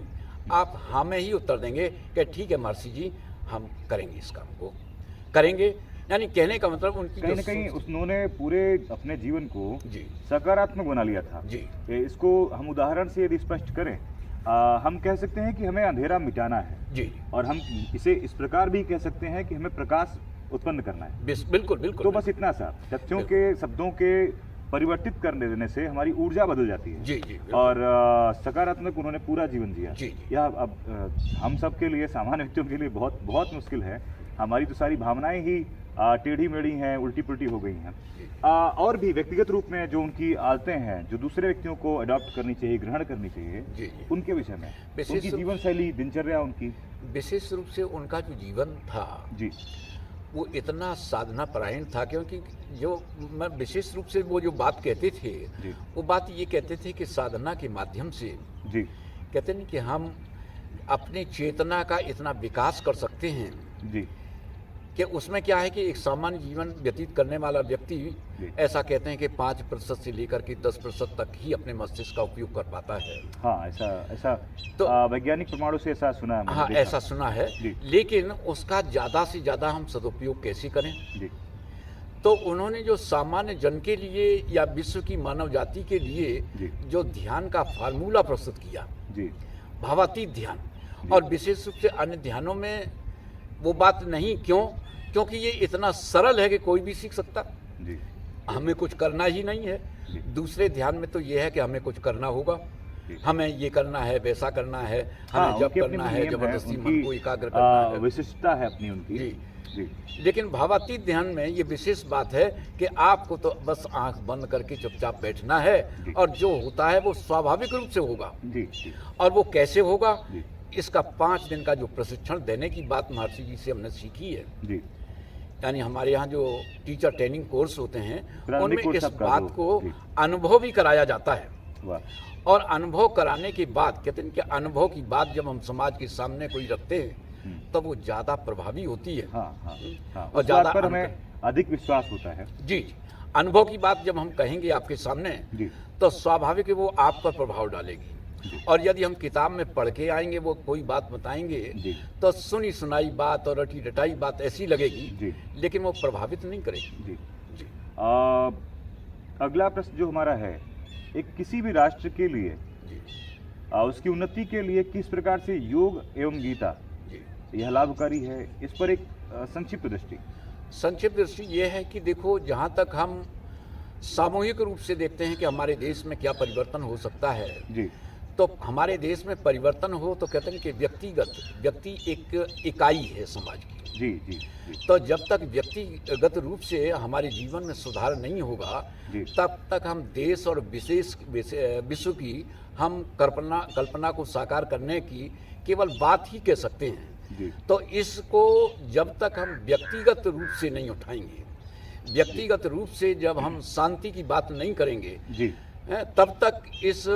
आप हाँ में ही उत्तर देंगे कि ठीक है महर्षि जी, हम करेंगे, इस काम को करेंगे। यानी कहने का मतलब उनकी कहीं जो न कहीं सोच- उन्होंने पूरे अपने जीवन को जी सकारात्मक बना लिया था। जी इसको हम उदाहरण से यदि स्पष्ट करें, हम कह सकते हैं कि हमें अंधेरा मिटाना है जी और हम इसे इस प्रकार भी कह सकते हैं कि हमें प्रकाश उत्पन्न करना है। बिल्कुल बिल्कुल। तो बस इतना सा तथ्यों के शब्दों के परिवर्तित करने देने से हमारी ऊर्जा बदल जाती है। जी जी बिल्कुल। और सकारात्मक उन्होंने पूरा जीवन जिया। जी, जी। यह अब हम सब के लिए, सामान्य व्यक्तियों के लिए बहुत बहुत मुश्किल है। हमारी तो सारी भावनाएं ही टेढ़ी मेढ़ी हैं, उल्टी पुल्टी हो गई हैं। और भी व्यक्तिगत रूप में जो उनकी आदतें हैं जो दूसरे व्यक्तियों को अडॉप्ट करनी चाहिए, ग्रहण करनी चाहिए, जी जी। उनके विषय में विशेष उनकी रूप- जीवन शैली, दिनचर्या उनकी। विशेष रूप से उनका जो जीवन था जी वो इतना साधना परायण था, क्योंकि जो मैं विशेष रूप से वो जो बात कहते थे, जी वो बात ये कहते थे कि साधना के माध्यम से जी कहते नहीं कि हम अपनी चेतना का इतना विकास कर सकते हैं जी कि उसमें क्या है कि एक सामान्य जीवन व्यतीत करने वाला व्यक्ति जी। ऐसा कहते हैं कि 5% से लेकर के 10% तक ही अपने मस्तिष्क का उपयोग कर पाता है। हाँ, ऐसा ऐसा तो- वैज्ञानिक प्रमाणों से ऐसा सुना है मैंने, हाँ, देखा। ऐसा सुना है। जी। लेकिन उसका ज़्यादा से ज़्यादा हम सदुपयोग कैसे करें? जी तो उन्होंने जो सामान्य जन के लिए या विश्व की मानव जाति के लिए जी जो ध्यान का फार्मूला प्रस्तुत किया, जी भावातीत ध्यान, जी। और विशेष रूप से अन्य ध्यानों में वो बात नहीं। क्यों? क्योंकि ये इतना सरल है कि कोई भी सीख सकता। जी हमें कुछ करना ही नहीं है। जी। दूसरे ध्यान में तो ये है कि हमें कुछ करना होगा, जी। हमें ये करना है, वैसा करना है, हाँ, हमें जब उनकी अपनी करना है, नियम जबरदस्ती मन उनकी, को एकाग्र करना है। विशिष्टता है अपनी उनकी। जी। जी लेकिन भावातीत ध्यान में ये विशेष बात है कि आपको तो बस आंख बंद करके चुपचाप बैठना है जी। और जो होता है वो स्वाभाविक रूप से होगा। जी जी और वो कैसे होगा? जी इसका 5 दिन का जो प्रशिक्षण देने की बात महर्षि जी से हमने सीखी है, जी, यानी हमारे यहाँ जो टीचर ट्रेनिंग कोर्स होते हैं प्रारंभिक उनमें कोर्स इस आपका बात जो- को जी। अनुभव भी कराया जाता है। वाह, और अनुभव कराने के बाद कहते हैं कि अनुभव की बात जब हम समाज के सामने कोई रखते हैं तब वो ज़्यादा प्रभावी होती है। हाँ हाँ हाँ, और उस ज़्यादा बात पर हमें अधिक विश्वास होता है। जी, अनुभव की बात जब हम कहेंगे आपके सामने जी, तो स्वाभाविक है वो आप पर प्रभाव डालेगी। जी। और यदि हम किताब में पढ़ के आएंगे, वो कोई बात बताएंगे जी। तो सुनी सुनाई बात और रटी रटाई बात ऐसी लगेगी, जी। लेकिन वो प्रभावित नहीं करेगी। जी। जी, अगला प्रश्न जो हमारा है, एक किसी भी राष्ट्र के लिए जी, उसकी उन्नति के लिए किस प्रकार से योग एवं गीता जी। यह लाभकारी है, इस पर एक संक्षिप्त दृष्टि। संक्षिप्त दृष्टि ये है कि देखो, जहाँ तक हम सामूहिक रूप से देखते हैं कि हमारे देश में क्या परिवर्तन हो सकता है, जी, तो हमारे देश में परिवर्तन हो तो कहते हैं कि व्यक्ति एक इकाई है समाज की। जी, जी, जी, तो जब तक व्यक्तिगत रूप से हमारे जीवन में सुधार नहीं होगा, जी। तब तक हम देश और विश्व की हम कल्पना को साकार करने की केवल बात ही कह सकते हैं। जी, तो इसको जब तक हम व्यक्तिगत रूप से नहीं उठाएंगे, व्यक्तिगत रूप से जब हम शांति की बात नहीं करेंगे, जी, तब तक इस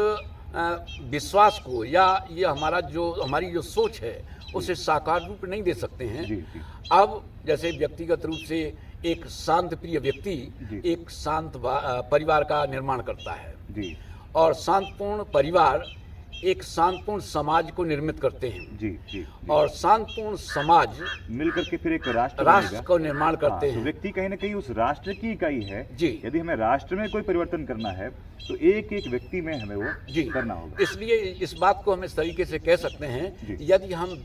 विश्वास को या ये हमारी जो सोच है उसे साकार रूप नहीं दे सकते हैं। जी, जी, अब जैसे व्यक्तिगत रूप से एक शांत प्रिय व्यक्ति जी। एक शांत परिवार का निर्माण करता है, जी, और शांतपूर्ण परिवार एक शांतपूर्ण समाज को निर्मित करते हैं, जी, जी, जी। और शांतपूर्ण समाज मिलकर के फिर एक राष्ट्र राष्ट्र बनेगा। को निर्माण करते हाँ, तो हैं। व्यक्ति कहीं ना कहीं उस राष्ट्र की इकाई है। जी। यदि हमें राष्ट्र में कोई परिवर्तन करना है तो एक एक व्यक्ति में हमें वो जी, करना होगा। इसलिए इस बात को हम इस तरीके से कह सकते हैं, जी। यदि हम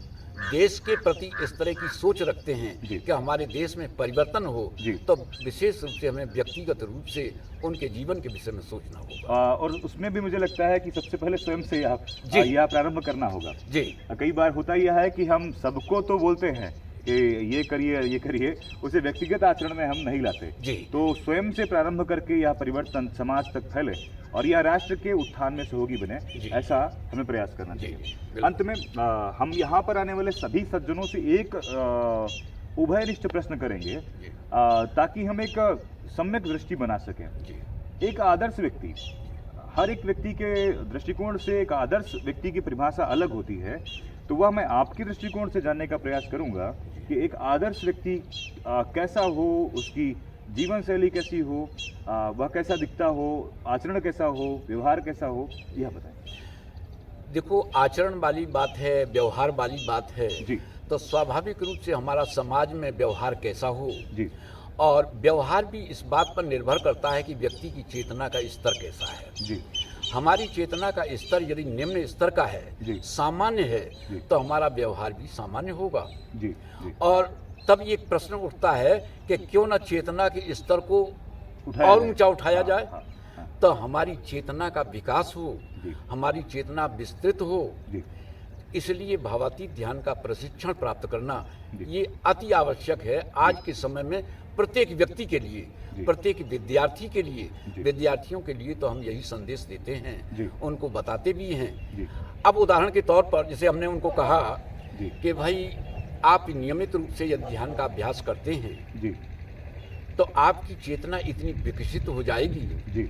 देश के प्रति इस तरह की सोच रखते हैं जी। कि हमारे देश में परिवर्तन हो, जी। तो विशेष रूप से हमें व्यक्तिगत रूप से उनके जीवन के विषय में सोचना होगा। और उसमें भी मुझे लगता है कि सबसे पहले स्वयं से जी। यह प्रारंभ करना होगा। जी, कई बार होता यह है कि हम सबको तो बोलते हैं कि ये करिए, उसे व्यक्तिगत आचरण में हम नहीं लाते। जी। तो स्वयं से प्रारंभ करके यह परिवर्तन समाज तक फैले और यह राष्ट्र के उत्थान में सहयोगी बने, जी। ऐसा हमें प्रयास करना जी, चाहिए। बिल्कुल। अंत में हम यहाँ पर आने वाले सभी सज्जनों से एक उभयनिष्ठ प्रश्न करेंगे, जी। ताकि हम एक सम्यक दृष्टि बना सकें। जी, एक आदर्श व्यक्ति, हर एक व्यक्ति के दृष्टिकोण से एक आदर्श व्यक्ति की परिभाषा अलग होती है, तो वह मैं आपके दृष्टिकोण से जानने का प्रयास करूंगा कि एक आदर्श व्यक्ति कैसा हो, उसकी जीवन शैली कैसी हो, वह कैसा दिखता हो, आचरण कैसा हो, व्यवहार कैसा हो, यह बताएं। देखो, आचरण वाली बात है, व्यवहार वाली बात है, जी। तो स्वाभाविक रूप से हमारा समाज में व्यवहार कैसा हो, जी, और व्यवहार भी इस बात पर निर्भर करता है कि व्यक्ति की चेतना का स्तर कैसा है। जी, हमारी चेतना का स्तर यदि निम्न स्तर का है, जी। सामान्य है, जी। तो हमारा व्यवहार भी सामान्य होगा। जी, जी। और तब ये प्रश्न उठता है कि क्यों न चेतना के स्तर को उठाया और जाए। ऊंचा उठाया हाँ, जाए, हाँ, हाँ, तो हमारी चेतना का विकास हो, जी। हमारी चेतना विस्तृत हो। जी, इसलिए भावातीत ध्यान का प्रशिक्षण प्राप्त करना जी। ये अति आवश्यक है आज के समय में, प्रत्येक व्यक्ति के लिए, जी। प्रत्येक विद्यार्थी के लिए। जी। विद्यार्थियों के लिए तो हम यही संदेश देते जी। हैं, उनको बताते भी हैं। जी, अब उदाहरण के तौर पर जैसे हमने उनको कहा जी, कि भाई आप नियमित रूप से यदि ध्यान का अभ्यास करते हैं जी, तो आपकी चेतना इतनी विकसित हो जाएगी जी,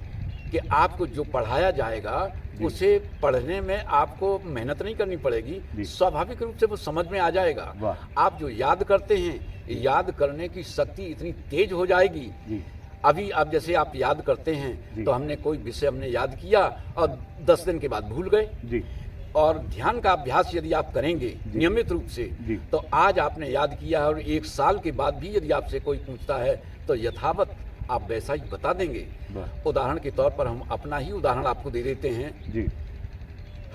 कि आपको जो पढ़ाया जाएगा जी। उसे पढ़ने में आपको मेहनत नहीं करनी जी। पड़ेगी, स्वाभाविक रूप से वो समझ में आ जाएगा। वाह। आप जो याद करते हैं, याद करने की शक्ति इतनी तेज हो जाएगी। जी, अभी आप जैसे आप याद करते जी। हैं तो हमने कोई विषय हमने याद किया और 10 दिन के बाद भूल गए। जी, और ध्यान का अभ्यास यदि आप करेंगे जी। नियमित रूप से, जी। तो आज आपने याद किया और 1 साल के बाद भी यदि आपसे कोई पूछता है तो यथावत आप वैसा ही बता देंगे। वाह। उदाहरण के तौर पर हम अपना ही उदाहरण आपको दे देते हैं। जी,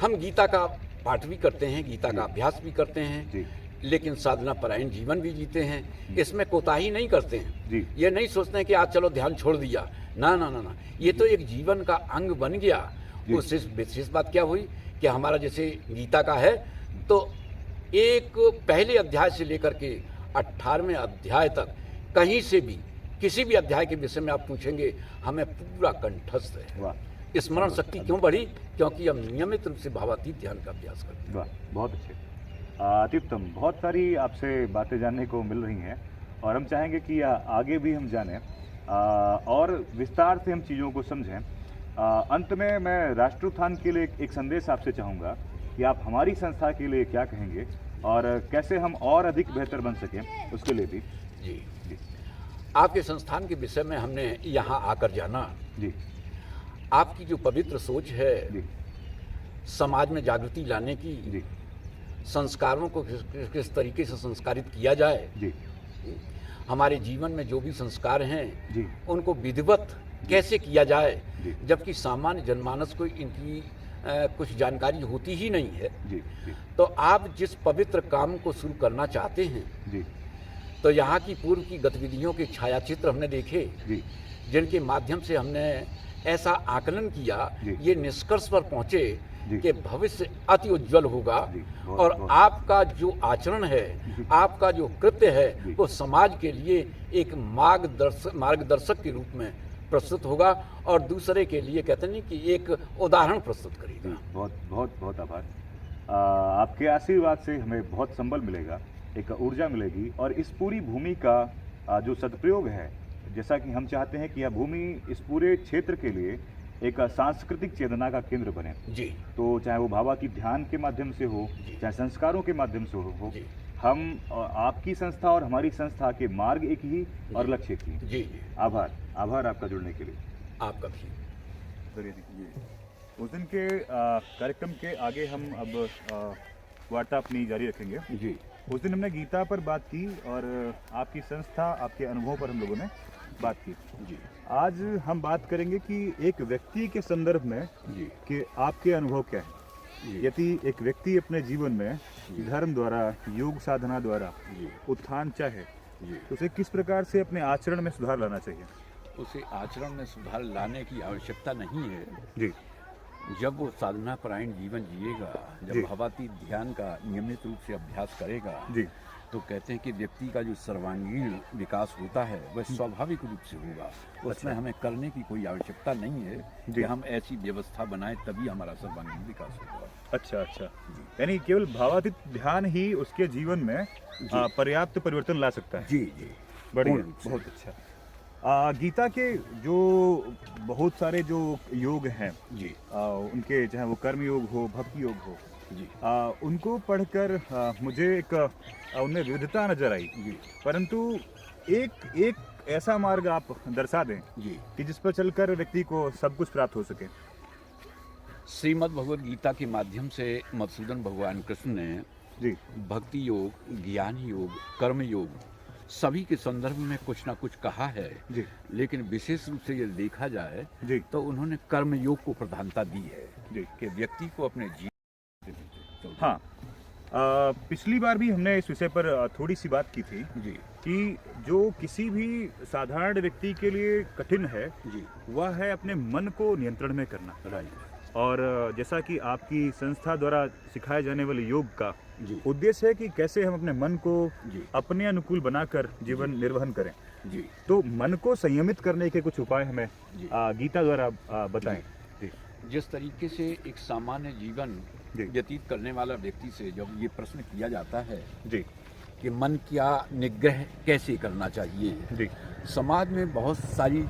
हम गीता का पाठ भी करते हैं, गीता जी। का अभ्यास भी करते हैं, जी, लेकिन साधना परायण जीवन भी जीते हैं। इसमें कोताही नहीं करते हैं। जी, ये नहीं सोचते हैं कि आज चलो ध्यान छोड़ दिया, ना ना ना ना, ये तो एक जीवन का अंग बन गया। जी। उससे विशेष बात क्या हुई कि हमारा जैसे गीता का है तो एक पहले अध्याय से लेकर के 18वें अध्याय तक कहीं से भी किसी भी अध्याय के विषय में आप पूछेंगे, हमें पूरा कंठस्थ है। वाह, स्मरण शक्ति क्यों बढ़ी? क्योंकि हम नियमित रूप से भावातीत ध्यान का अभ्यास करते हैं। वाह, बहुत अच्छे। अत्युत्तम, बहुत सारी आपसे बातें जानने को मिल रही हैं और हम चाहेंगे कि आगे भी हम जानें और विस्तार से हम चीज़ों को समझें। अंत में मैं राष्ट्रोत्थान के लिए एक संदेश आपसे चाहूँगा कि आप हमारी संस्था के लिए क्या कहेंगे और कैसे हम और अधिक बेहतर बन सकें, उसके लिए भी। जी जी आपके संस्थान के विषय में हमने यहाँ आकर जाना, जी आपकी जो पवित्र सोच है जी समाज में जागृति लाने की, जी संस्कारों को किस तरीके से संस्कारित किया जाए, जी हमारे जीवन में जो भी संस्कार हैं जी उनको विधिवत कैसे किया जाए, जी जबकि सामान्य जनमानस को इनकी कुछ जानकारी होती ही नहीं है। जी जी तो आप जिस पवित्र काम को शुरू करना चाहते हैं, जी तो यहाँ की पूर्व की गतिविधियों के छायाचित्र हमने देखे, जी जिनके माध्यम से हमने ऐसा आकलन किया, जी। ये निष्कर्ष पर पहुँचे जी। कि भविष्य अति उज्जवल होगा जी, बहुत- और बहुत। आपका जो आचरण है, जी। आपका जो कृत्य जी। है, वो समाज के लिए एक मार्गदर्शक के रूप में प्रस्तुत होगा और दूसरे के लिए कहते नहीं कि एक उदाहरण प्रस्तुत जी, करेगा। बहुत बहुत बहुत आभार। आपके आशीर्वाद से हमें बहुत संबल मिलेगा, एक ऊर्जा मिलेगी और इस पूरी भूमि का जो सदुपयोग है, जैसा कि हम चाहते हैं कि यह भूमि इस पूरे क्षेत्र के लिए एक सांस्कृतिक चेतना का केंद्र बने। जी तो चाहे वो भावातीत ध्यान के माध्यम से हो, जी। चाहे संस्कारों के माध्यम से हो, जी। हम आपकी संस्था और हमारी संस्था के मार्ग एक ही और लक्ष्य एक ही। जी जी आभार, आभार आपका जुड़ने के लिए। आपका भी। उस दिन के कार्यक्रम के आगे हम अब वार्ता अपनी जारी रखेंगे। जी उस दिन हमने गीता पर बात की और आपकी संस्था, आपके अनुभव पर हम लोगों ने बात की। जी आज हम बात करेंगे कि एक व्यक्ति के संदर्भ में जी कि आपके अनुभव क्या है। जी यदि एक व्यक्ति अपने जीवन में धर्म द्वारा, योग साधना द्वारा जी उत्थान चाहे जी तो उसे किस प्रकार से अपने आचरण में सुधार लाना चाहिए। उसे आचरण में सुधार लाने की आवश्यकता नहीं है। जी जब वो साधना परायण जीवन जिएगा, जी। जब भावातीत ध्यान का नियमित रूप से अभ्यास करेगा, जी तो कहते हैं कि व्यक्ति का जो सर्वांगीण विकास होता है वह स्वाभाविक रूप से होगा। उसमें हमें करने की कोई आवश्यकता नहीं है जी। कि हम ऐसी व्यवस्था बनाएं तभी हमारा सर्वांगीण विकास होगा। अच्छा अच्छा, यानी केवल भावातीत ध्यान ही उसके जीवन में पर्याप्त परिवर्तन ला सकता है। जी जी बढ़िया, पूर्ण रूप से। बहुत अच्छा। गीता के जो बहुत सारे जो योग हैं, जी उनके चाहे वो कर्म योग हो, भक्ति योग हो, जी उनको पढ़कर मुझे एक उनमें विविधता नजर आई। जी परंतु एक ऐसा मार्ग आप दर्शा दें जी कि जिस पर चलकर व्यक्ति को सब कुछ प्राप्त हो सके। श्रीमद् भगवद गीता के माध्यम से मधुसूदन भगवान कृष्ण ने जी भक्ति योग, ज्ञान योग, कर्म योग सभी के संदर्भ में कुछ ना कुछ कहा है, जी लेकिन विशेष रूप से यदि देखा जाए जी तो उन्होंने कर्म योग को प्रधानता दी है जी कि व्यक्ति को अपने जीवन। हाँ, पिछली बार भी हमने इस विषय पर थोड़ी सी बात की थी जी कि जो किसी भी साधारण व्यक्ति के लिए कठिन है जी वह है अपने मन को नियंत्रण में करना। राइट। और जैसा कि आपकी संस्था द्वारा सिखाए जाने वाले योग का जी उद्देश्य है कि कैसे हम अपने मन को जी अपने अनुकूल बनाकर जीवन निर्वहन करें। जी तो मन को संयमित करने के कुछ उपाय हमें जी। गीता द्वारा बताएं। जी जिस तरीके से एक सामान्य जीवन जी। व्यतीत करने वाला व्यक्ति से जब ये प्रश्न किया जाता है जी कि मन का निग्रह कैसे करना चाहिए, जी समाज में बहुत सारी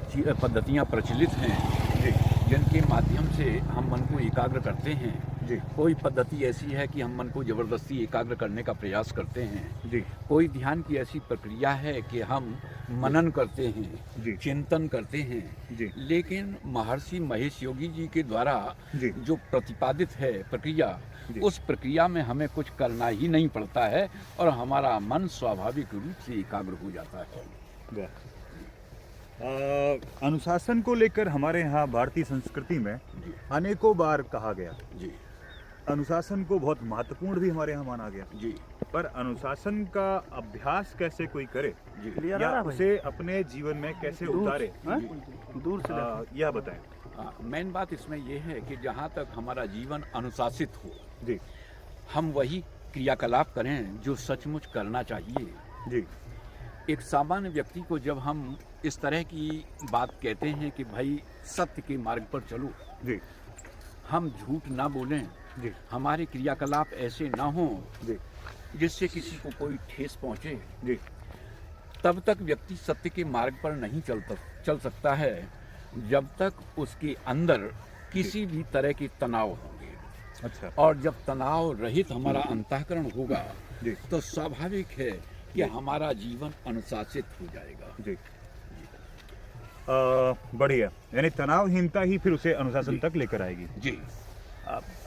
पद्धतियाँ प्रचलित हैं जी जिनके माध्यम से हम मन को एकाग्र करते हैं। जी कोई पद्धति ऐसी है कि हम मन को जबरदस्ती एकाग्र करने का प्रयास करते हैं। जी कोई ध्यान की ऐसी प्रक्रिया है कि हम मनन करते हैं, जी चिंतन करते हैं। जी लेकिन महर्षि महेश योगी जी के द्वारा जी जो प्रतिपादित है प्रक्रिया, जी। उस प्रक्रिया में हमें कुछ करना ही नहीं पड़ता है और हमारा मन स्वाभाविक रूप से एकाग्र हो जाता है। अनुशासन को लेकर हमारे यहाँ भारतीय संस्कृति में जी अनेकों बार कहा गया। जी अनुशासन को बहुत महत्वपूर्ण भी हमारे यहाँ माना गया, जी पर अनुशासन का अभ्यास कैसे कोई करे जी या उसे अपने जीवन में कैसे उतारे, दूर से यह बताएं। मेन बात इसमें यह है कि जहाँ तक हमारा जीवन अनुशासित हो, जी हम वही क्रियाकलाप करें जो सचमुच करना चाहिए। जी एक सामान्य व्यक्ति को जब हम इस तरह की बात कहते हैं कि भाई सत्य के मार्ग पर चलो, जी हम झूठ ना बोलें, जी हमारे क्रियाकलाप ऐसे ना हों जी जिससे किसी को कोई ठेस पहुंचे, जी तब तक व्यक्ति सत्य के मार्ग पर नहीं चल सकता है जब तक उसके अंदर किसी भी तरह के तनाव होंगे। अच्छा और जब तनाव रहित हमारा अंतःकरण होगा जी तो स्वाभाविक है कि हमारा जीवन अनुशासित हो जाएगा। जी बढ़िया, यानी तनावहीनता ही फिर उसे अनुशासन जी। तक लेकर आएगी। जी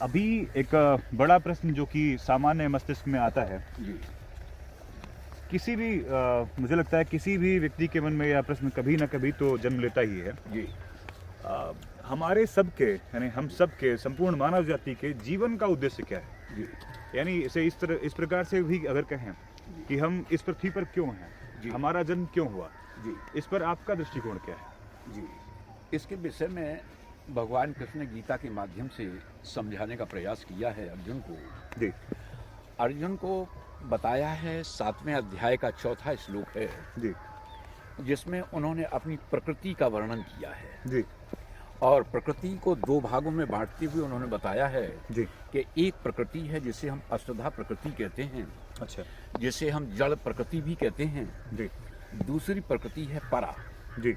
अभी एक बड़ा प्रश्न जो कि सामान्य मस्तिष्क में आता है, जी किसी भी मुझे लगता है किसी भी व्यक्ति के मन में यह प्रश्न कभी ना कभी तो जन्म लेता ही है। जी हमारे सबके, यानी हम सबके, संपूर्ण मानव जाति के जीवन का उद्देश्य क्या है? जी यानी इसे इस प्रकार से भी अगर कहें कि हम इस पृथ्वी पर क्यों हैं, जी। हमारा जन्म क्यों हुआ, जी इस पर आपका दृष्टिकोण क्या है? जी इसके विषय में भगवान कृष्ण ने गीता के माध्यम से समझाने का प्रयास किया है अर्जुन को। जी अर्जुन को बताया है, 7वें अध्याय का 4था श्लोक है, जी जिसमें उन्होंने अपनी प्रकृति का वर्णन किया है जी और प्रकृति को 2 भागों में बांटते हुए उन्होंने बताया है जी कि एक प्रकृति है जिसे हम अष्टधा प्रकृति कहते हैं, अच्छा जिसे हम जड़ प्रकृति भी कहते हैं। जी दूसरी प्रकृति है परा। जी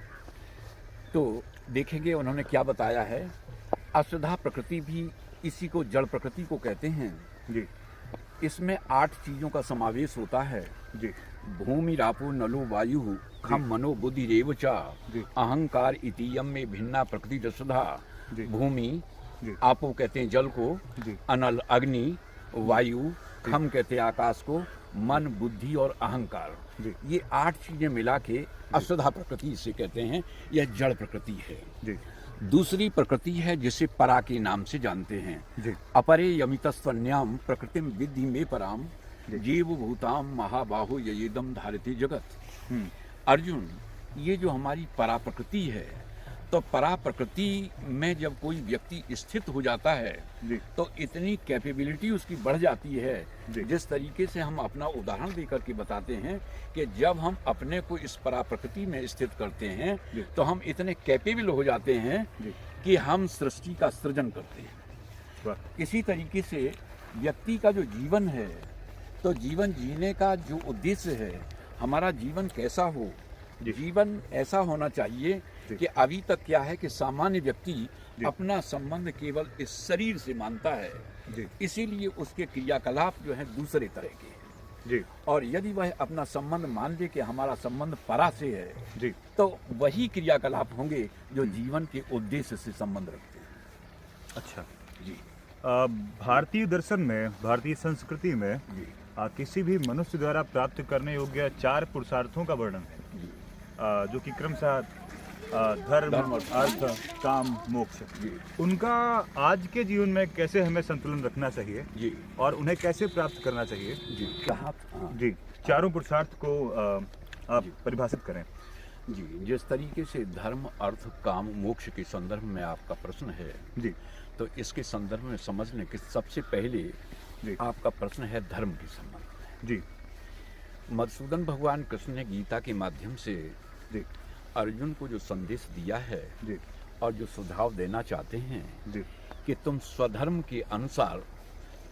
तो देखेंगे उन्होंने क्या बताया है। अष्टधा प्रकृति भी इसी को जड़ प्रकृति को कहते हैं। जी इसमें 8 चीजों का समावेश होता है। जी भूमि रापो नलो वायु खम मनो बुद्धि रेव चा जी। अहंकार इतियम में भिन्ना प्रकृति दशधा। जी। भूमि जी आपो कहते हैं जल को, जी अनल अग्नि, वायु, खम कहते हैं आकाश को, मन बुद्धि और अहंकार। जी ये 8 चीजें मिला के अष्टधा प्रकृति इसे कहते हैं। यह जड़ प्रकृति है। जी दूसरी प्रकृति है जिसे परा के नाम से जानते हैं। जी अपरे यमितस्वन्याम प्रकृतिम विद्धि में पराम जी। जीव भूताम महाबाहो ययेदम धारति जगत। अर्जुन, ये जो हमारी परा प्रकृति है, तो परा प्रकृति में जब कोई व्यक्ति स्थित हो जाता है जी तो इतनी कैपेबिलिटी उसकी बढ़ जाती है। जी। जिस तरीके से हम अपना उदाहरण देकर के बताते हैं कि जब हम अपने को इस परा प्रकृति में स्थित करते हैं जी। तो हम इतने कैपेबल हो जाते हैं जी कि हम सृष्टि का सृजन करते हैं। वाह इसी तरीके से व्यक्ति का जो जीवन है, तो जीवन जीने का जो उद्देश्य है, हमारा जीवन कैसा हो, जी। जीवन ऐसा होना चाहिए जी। कि अभी तक क्या है कि सामान्य व्यक्ति जी। अपना संबंध केवल इस शरीर से मानता है, जी इसीलिए उसके क्रियाकलाप जो है दूसरे तरह के हैं। जी और यदि वह अपना संबंध मान ले कि हमारा संबंध परा से है, जी तो वही क्रियाकलाप होंगे जो जीवन के उद्देश्य से संबंध रखते हैं। अच्छा जी भारतीय दर्शन में, भारतीय संस्कृति में जी किसी भी मनुष्य द्वारा प्राप्त करने योग्य 4 पुरुषार्थों का वर्णन है, जी जो कि क्रमशः धर्म, धर्म, अर्थ, काम, मोक्ष। जी उनका आज के जीवन में कैसे हमें संतुलन रखना चाहिए जी और उन्हें कैसे प्राप्त करना चाहिए? जी कहा हाँ। जी, चारों पुरुषार्थ को आप जी। परिभाषित करें। जी, जिस तरीके से धर्म, अर्थ, काम, मोक्ष के संदर्भ में आपका प्रश्न है, जी तो इसके संदर्भ में समझ लें कि सबसे पहले जी आपका प्रश्न है धर्म के संबंध में। जी मधुसूदन भगवान कृष्ण ने गीता के माध्यम से जी अर्जुन को जो संदेश दिया है जी और जो सुझाव देना चाहते हैं जी कि तुम स्वधर्म के अनुसार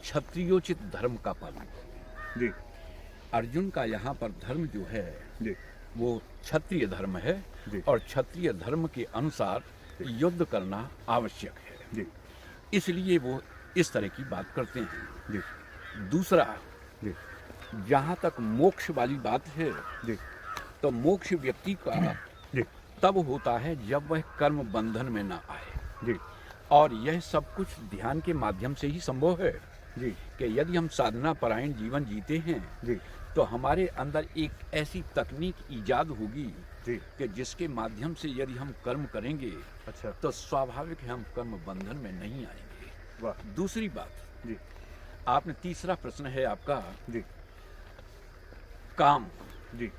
क्षत्रियोचित धर्म का पालन करो। जी अर्जुन का यहाँ पर धर्म जो है जी वो क्षत्रिय धर्म है जी। और क्षत्रिय धर्म के अनुसार युद्ध करना आवश्यक है, जी इसलिए वो इस तरह की बात करते हैं। जी दूसरा, जी जहाँ तक मोक्ष वाली बात है, जी तो मोक्ष व्यक्ति का जी तब होता है जब वह कर्म बंधन में ना आए। जी और यह सब कुछ ध्यान के माध्यम से ही संभव है जी कि यदि हम साधना परायण जीवन जीते हैं जी तो हमारे अंदर एक ऐसी तकनीक ईजाद होगी जी कि जिसके माध्यम से यदि हम कर्म करेंगे अच्छा तो स्वाभाविक है हम कर्म बंधन में नहीं आएंगे। वाह दूसरी बात, जी आपने तीसरा प्रश्न है आपका जी काम। जी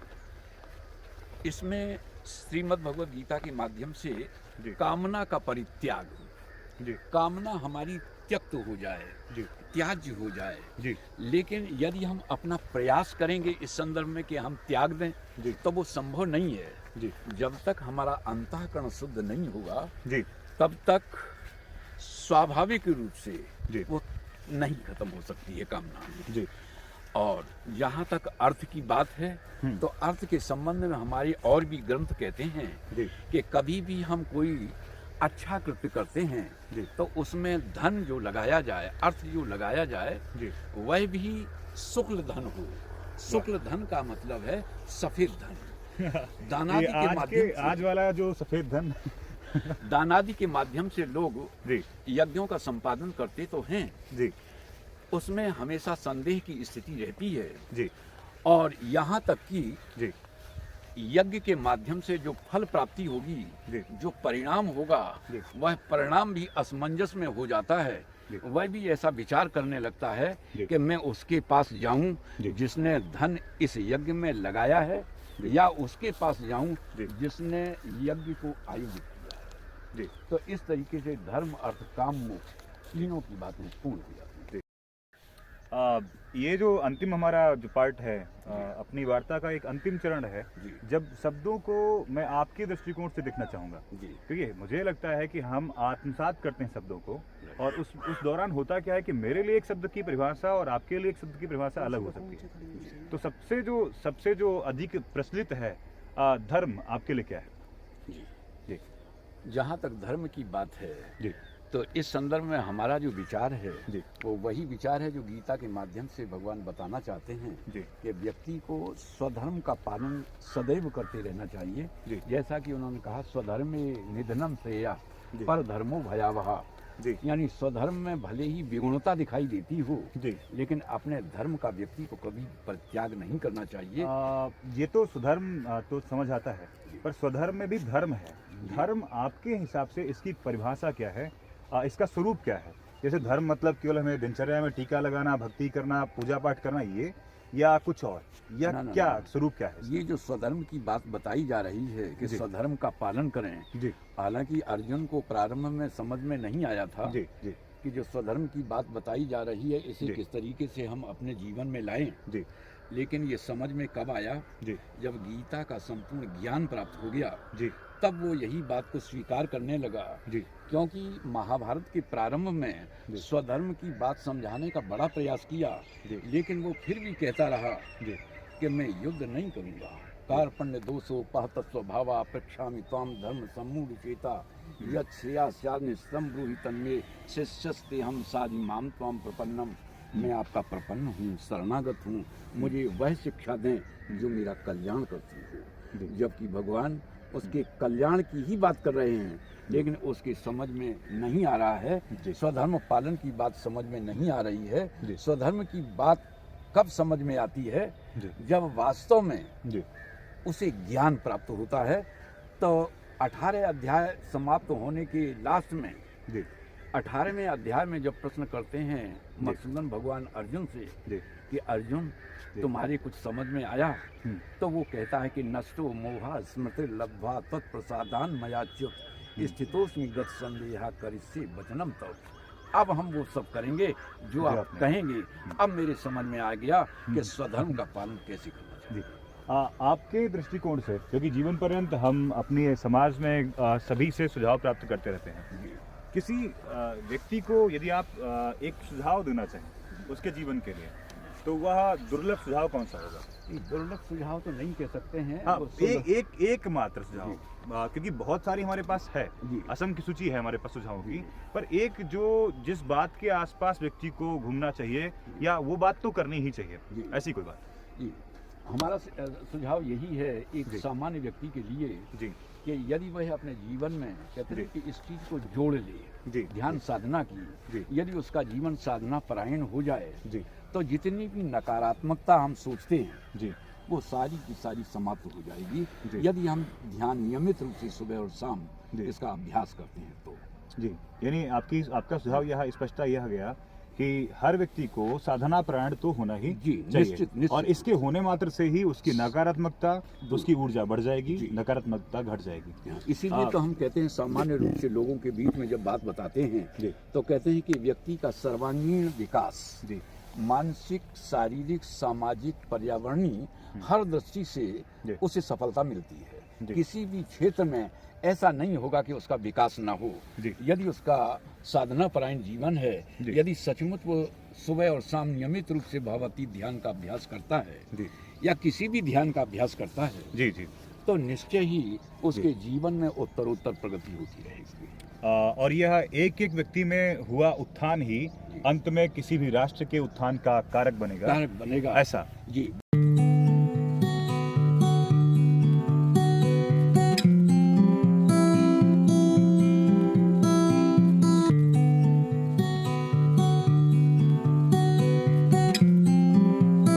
इसमें श्रीमद् भगवद गीता के माध्यम से जी कामना का परित्याग, जी कामना हमारी त्यक्त हो जाए, जी त्याज्य हो जाए। जी लेकिन यदि हम अपना प्रयास करेंगे इस संदर्भ में कि हम त्याग दें, जी तो वो संभव नहीं है। जी जब तक हमारा अंतःकरण शुद्ध नहीं होगा जी तब तक स्वाभाविक रूप से जी वो नहीं खत्म हो सकती है कामना। जी और जहाँ तक अर्थ की बात है तो अर्थ के संबंध में हमारे और भी ग्रंथ कहते हैं जी कि कभी भी हम कोई अच्छा कृत्य करते हैं जी तो उसमें धन जो लगाया जाए, अर्थ जो लगाया जाए, जी वह भी शुक्ल धन हो। शुक्ल धन का मतलब है सफेद धन। दानादि ये के आज माध्यम के से, आज वाला जो सफेद धन दानादि के माध्यम से लोग जी यज्ञों का संपादन करते तो हैं, जी उसमें हमेशा संदेह की स्थिति रहती है। जी और यहाँ तक कि जी यज्ञ के माध्यम से जो फल प्राप्ति होगी, जी जो परिणाम होगा, जी वह परिणाम भी असमंजस में हो जाता है। जी। वह भी ऐसा विचार करने लगता है जी। कि मैं उसके पास जाऊं जी। जिसने धन इस यज्ञ में लगाया है, जी। या उसके पास जाऊं जी। जिसने यज्ञ को आयोजित किया है। जी तो इस तरीके से धर्म, अर्थ, काम, मोक्ष तीनों की बातें पूर्ण हो जाती हैं। ये जो अंतिम हमारा जो पार्ट है, अपनी वार्ता का एक अंतिम चरण है, जी। जब शब्दों को मैं आपके दृष्टिकोण से देखना चाहूँगा, जी। क्योंकि मुझे लगता है कि हम आत्मसात करते हैं शब्दों को, और उस दौरान होता क्या है कि मेरे लिए एक शब्द की परिभाषा और आपके लिए एक शब्द की परिभाषा अलग हो सकती है। तो सबसे जो अधिक प्रचलित है धर्म, आपके लिए क्या है? जी। जी जहाँ तक धर्म की बात है जी तो इस संदर्भ में हमारा जो विचार है जी वो वही विचार है जो गीता के माध्यम से भगवान बताना चाहते हैं जी कि व्यक्ति को स्वधर्म का पालन सदैव करते रहना चाहिए। जी जैसा कि उन्होंने कहा, स्वधर्मे निधनम श्रेया जी। पर धर्मो भयावह। जी यानी स्वधर्म में भले ही विगुणता दिखाई देती हो, जी लेकिन अपने धर्म का व्यक्ति को कभी परित्याग नहीं करना चाहिए। ये तो स्वधर्म तो समझ आता है, पर स्वधर्म में भी धर्म है। धर्म आपके हिसाब से इसकी परिभाषा क्या है, इसका स्वरूप क्या है? जैसे धर्म मतलब केवल हमें दिनचर्या में टीका लगाना, भक्ति करना, पूजा पाठ करना, ये, या कुछ और, या ना, क्या ना। स्वरूप क्या है? ये जो स्वधर्म की बात बताई जा रही है कि जी। स्वधर्म का पालन करें, जी हालांकि अर्जुन को प्रारंभ में समझ में नहीं आया था जी जी कि जो स्वधर्म की बात बताई जा रही है इसे जी। किस तरीके से हम अपने जीवन में लाएं। जी लेकिन ये समझ में कब आया, जी जब गीता का संपूर्ण ज्ञान प्राप्त हो गया, जी तब वो यही बात को स्वीकार करने लगा। जी क्योंकि महाभारत के प्रारंभ में जी। स्वधर्म की बात समझाने का बड़ा प्रयास किया, जी। लेकिन वो फिर भी कहता रहा जी कि मैं युद्ध नहीं करूंगा। कार्पण्य दोषो पहत स्वभावा प्रक्षामि त्वाम धर्म सम्मूढ़ चेता यत् श्रेयास्याग्नि ब्रूहि तन्मे शिष्यस्ते हम साधि माम त्वाम प्रपन्नम। मैं आपका प्रपन्न हूँ, शरणागत हूँ, मुझे वह शिक्षा दें जो मेरा कल्याण करती हो। जबकि भगवान उसके कल्याण की ही बात कर रहे हैं, लेकिन उसकी समझ में नहीं आ रहा है। स्वधर्म पालन की बात समझ में नहीं आ रही है। स्वधर्म की बात कब समझ में आती है, जब वास्तव में जी उसे ज्ञान प्राप्त होता है। तो 18 अध्याय समाप्त होने के लास्ट में जी 18वें अध्याय में जब प्रश्न करते हैं मधुसूदन भगवान अर्जुन से जी कि अर्जुन तुम्हारे कुछ समझ में आया, तो वो कहता है कि नष्टो मोहा स्मृति लब्ध्वा तत्प्रसादान मयाच्युत स्थितोस्मि गत संदेहा करिष्ये वचनम तव। अब हम वो सब करेंगे जो आप कहेंगे। अब मेरे समझ में आ गया कि स्वधर्म का पालन कैसे करना चाहिए। आपके दृष्टिकोण से, क्योंकि जीवन पर्यंत हम अपने समाज में सभी से सुझाव प्राप्त करते रहते हैं, किसी व्यक्ति को यदि आप एक सुझाव देना चाहें उसके जीवन के लिए, तो वह दुर्लभ सुझाव कौन सा होगा? दुर्लभ सुझाव तो नहीं कह सकते हैं। हाँ, एक मात्र सुझाव, क्योंकि बहुत सारी हमारे पास है, असम की सूची है हमारे पास सुझावों की, पर एक जो जिस बात के आसपास व्यक्ति को घूमना चाहिए, या वो बात तो करनी ही चाहिए, ऐसी कोई बात? हमारा सुझाव यही है एक सामान्य व्यक्ति के लिए जी कि यदि वह अपने जीवन में कहते हैं कि इस चीज को जोड़ ले, ध्यान साधना की, यदि उसका जीवन साधना परायण हो जाए, तो जितनी भी नकारात्मकता हम सोचते हैं वो सारी की सारी समाप्त हो जाएगी, यदि हम ध्यान नियमित रूप से सुबह और शाम इसका अभ्यास करते हैं तो। जी, यानी आपका सुझाव यह स्पष्टता यह गया कि हर व्यक्ति को साधना परायण तो होना ही चाहिए, निश्चित। और इसके होने मात्र से ही उसकी नकारात्मकता, उसकी ऊर्जा बढ़ जाएगी, नकारात्मकता घट जाएगी। इसीलिए तो हम कहते हैं सामान्य रूप से लोगों के बीच में जब बात बताते हैं तो कहते हैं कि व्यक्ति का सर्वांगीण विकास, मानसिक, शारीरिक, सामाजिक, पर्यावरणीय हर दृष्टि से उसे सफलता मिलती है। जी। किसी भी क्षेत्र में ऐसा नहीं होगा कि उसका विकास ना हो। जी। यदि उसका साधना परायण जीवन है, जी। यदि सचमुच वो सुबह और शाम नियमित रूप से भावातीत ध्यान का अभ्यास करता है जी या किसी भी ध्यान का अभ्यास करता है, जी जी तो निश्चय ही उसके जीवन में उत्तरोत्तर प्रगति होती रहेगी। और यह एक एक व्यक्ति में हुआ उत्थान ही अंत में किसी भी राष्ट्र के उत्थान का कारक बनेगा, कारक बनेगा। ऐसा। जी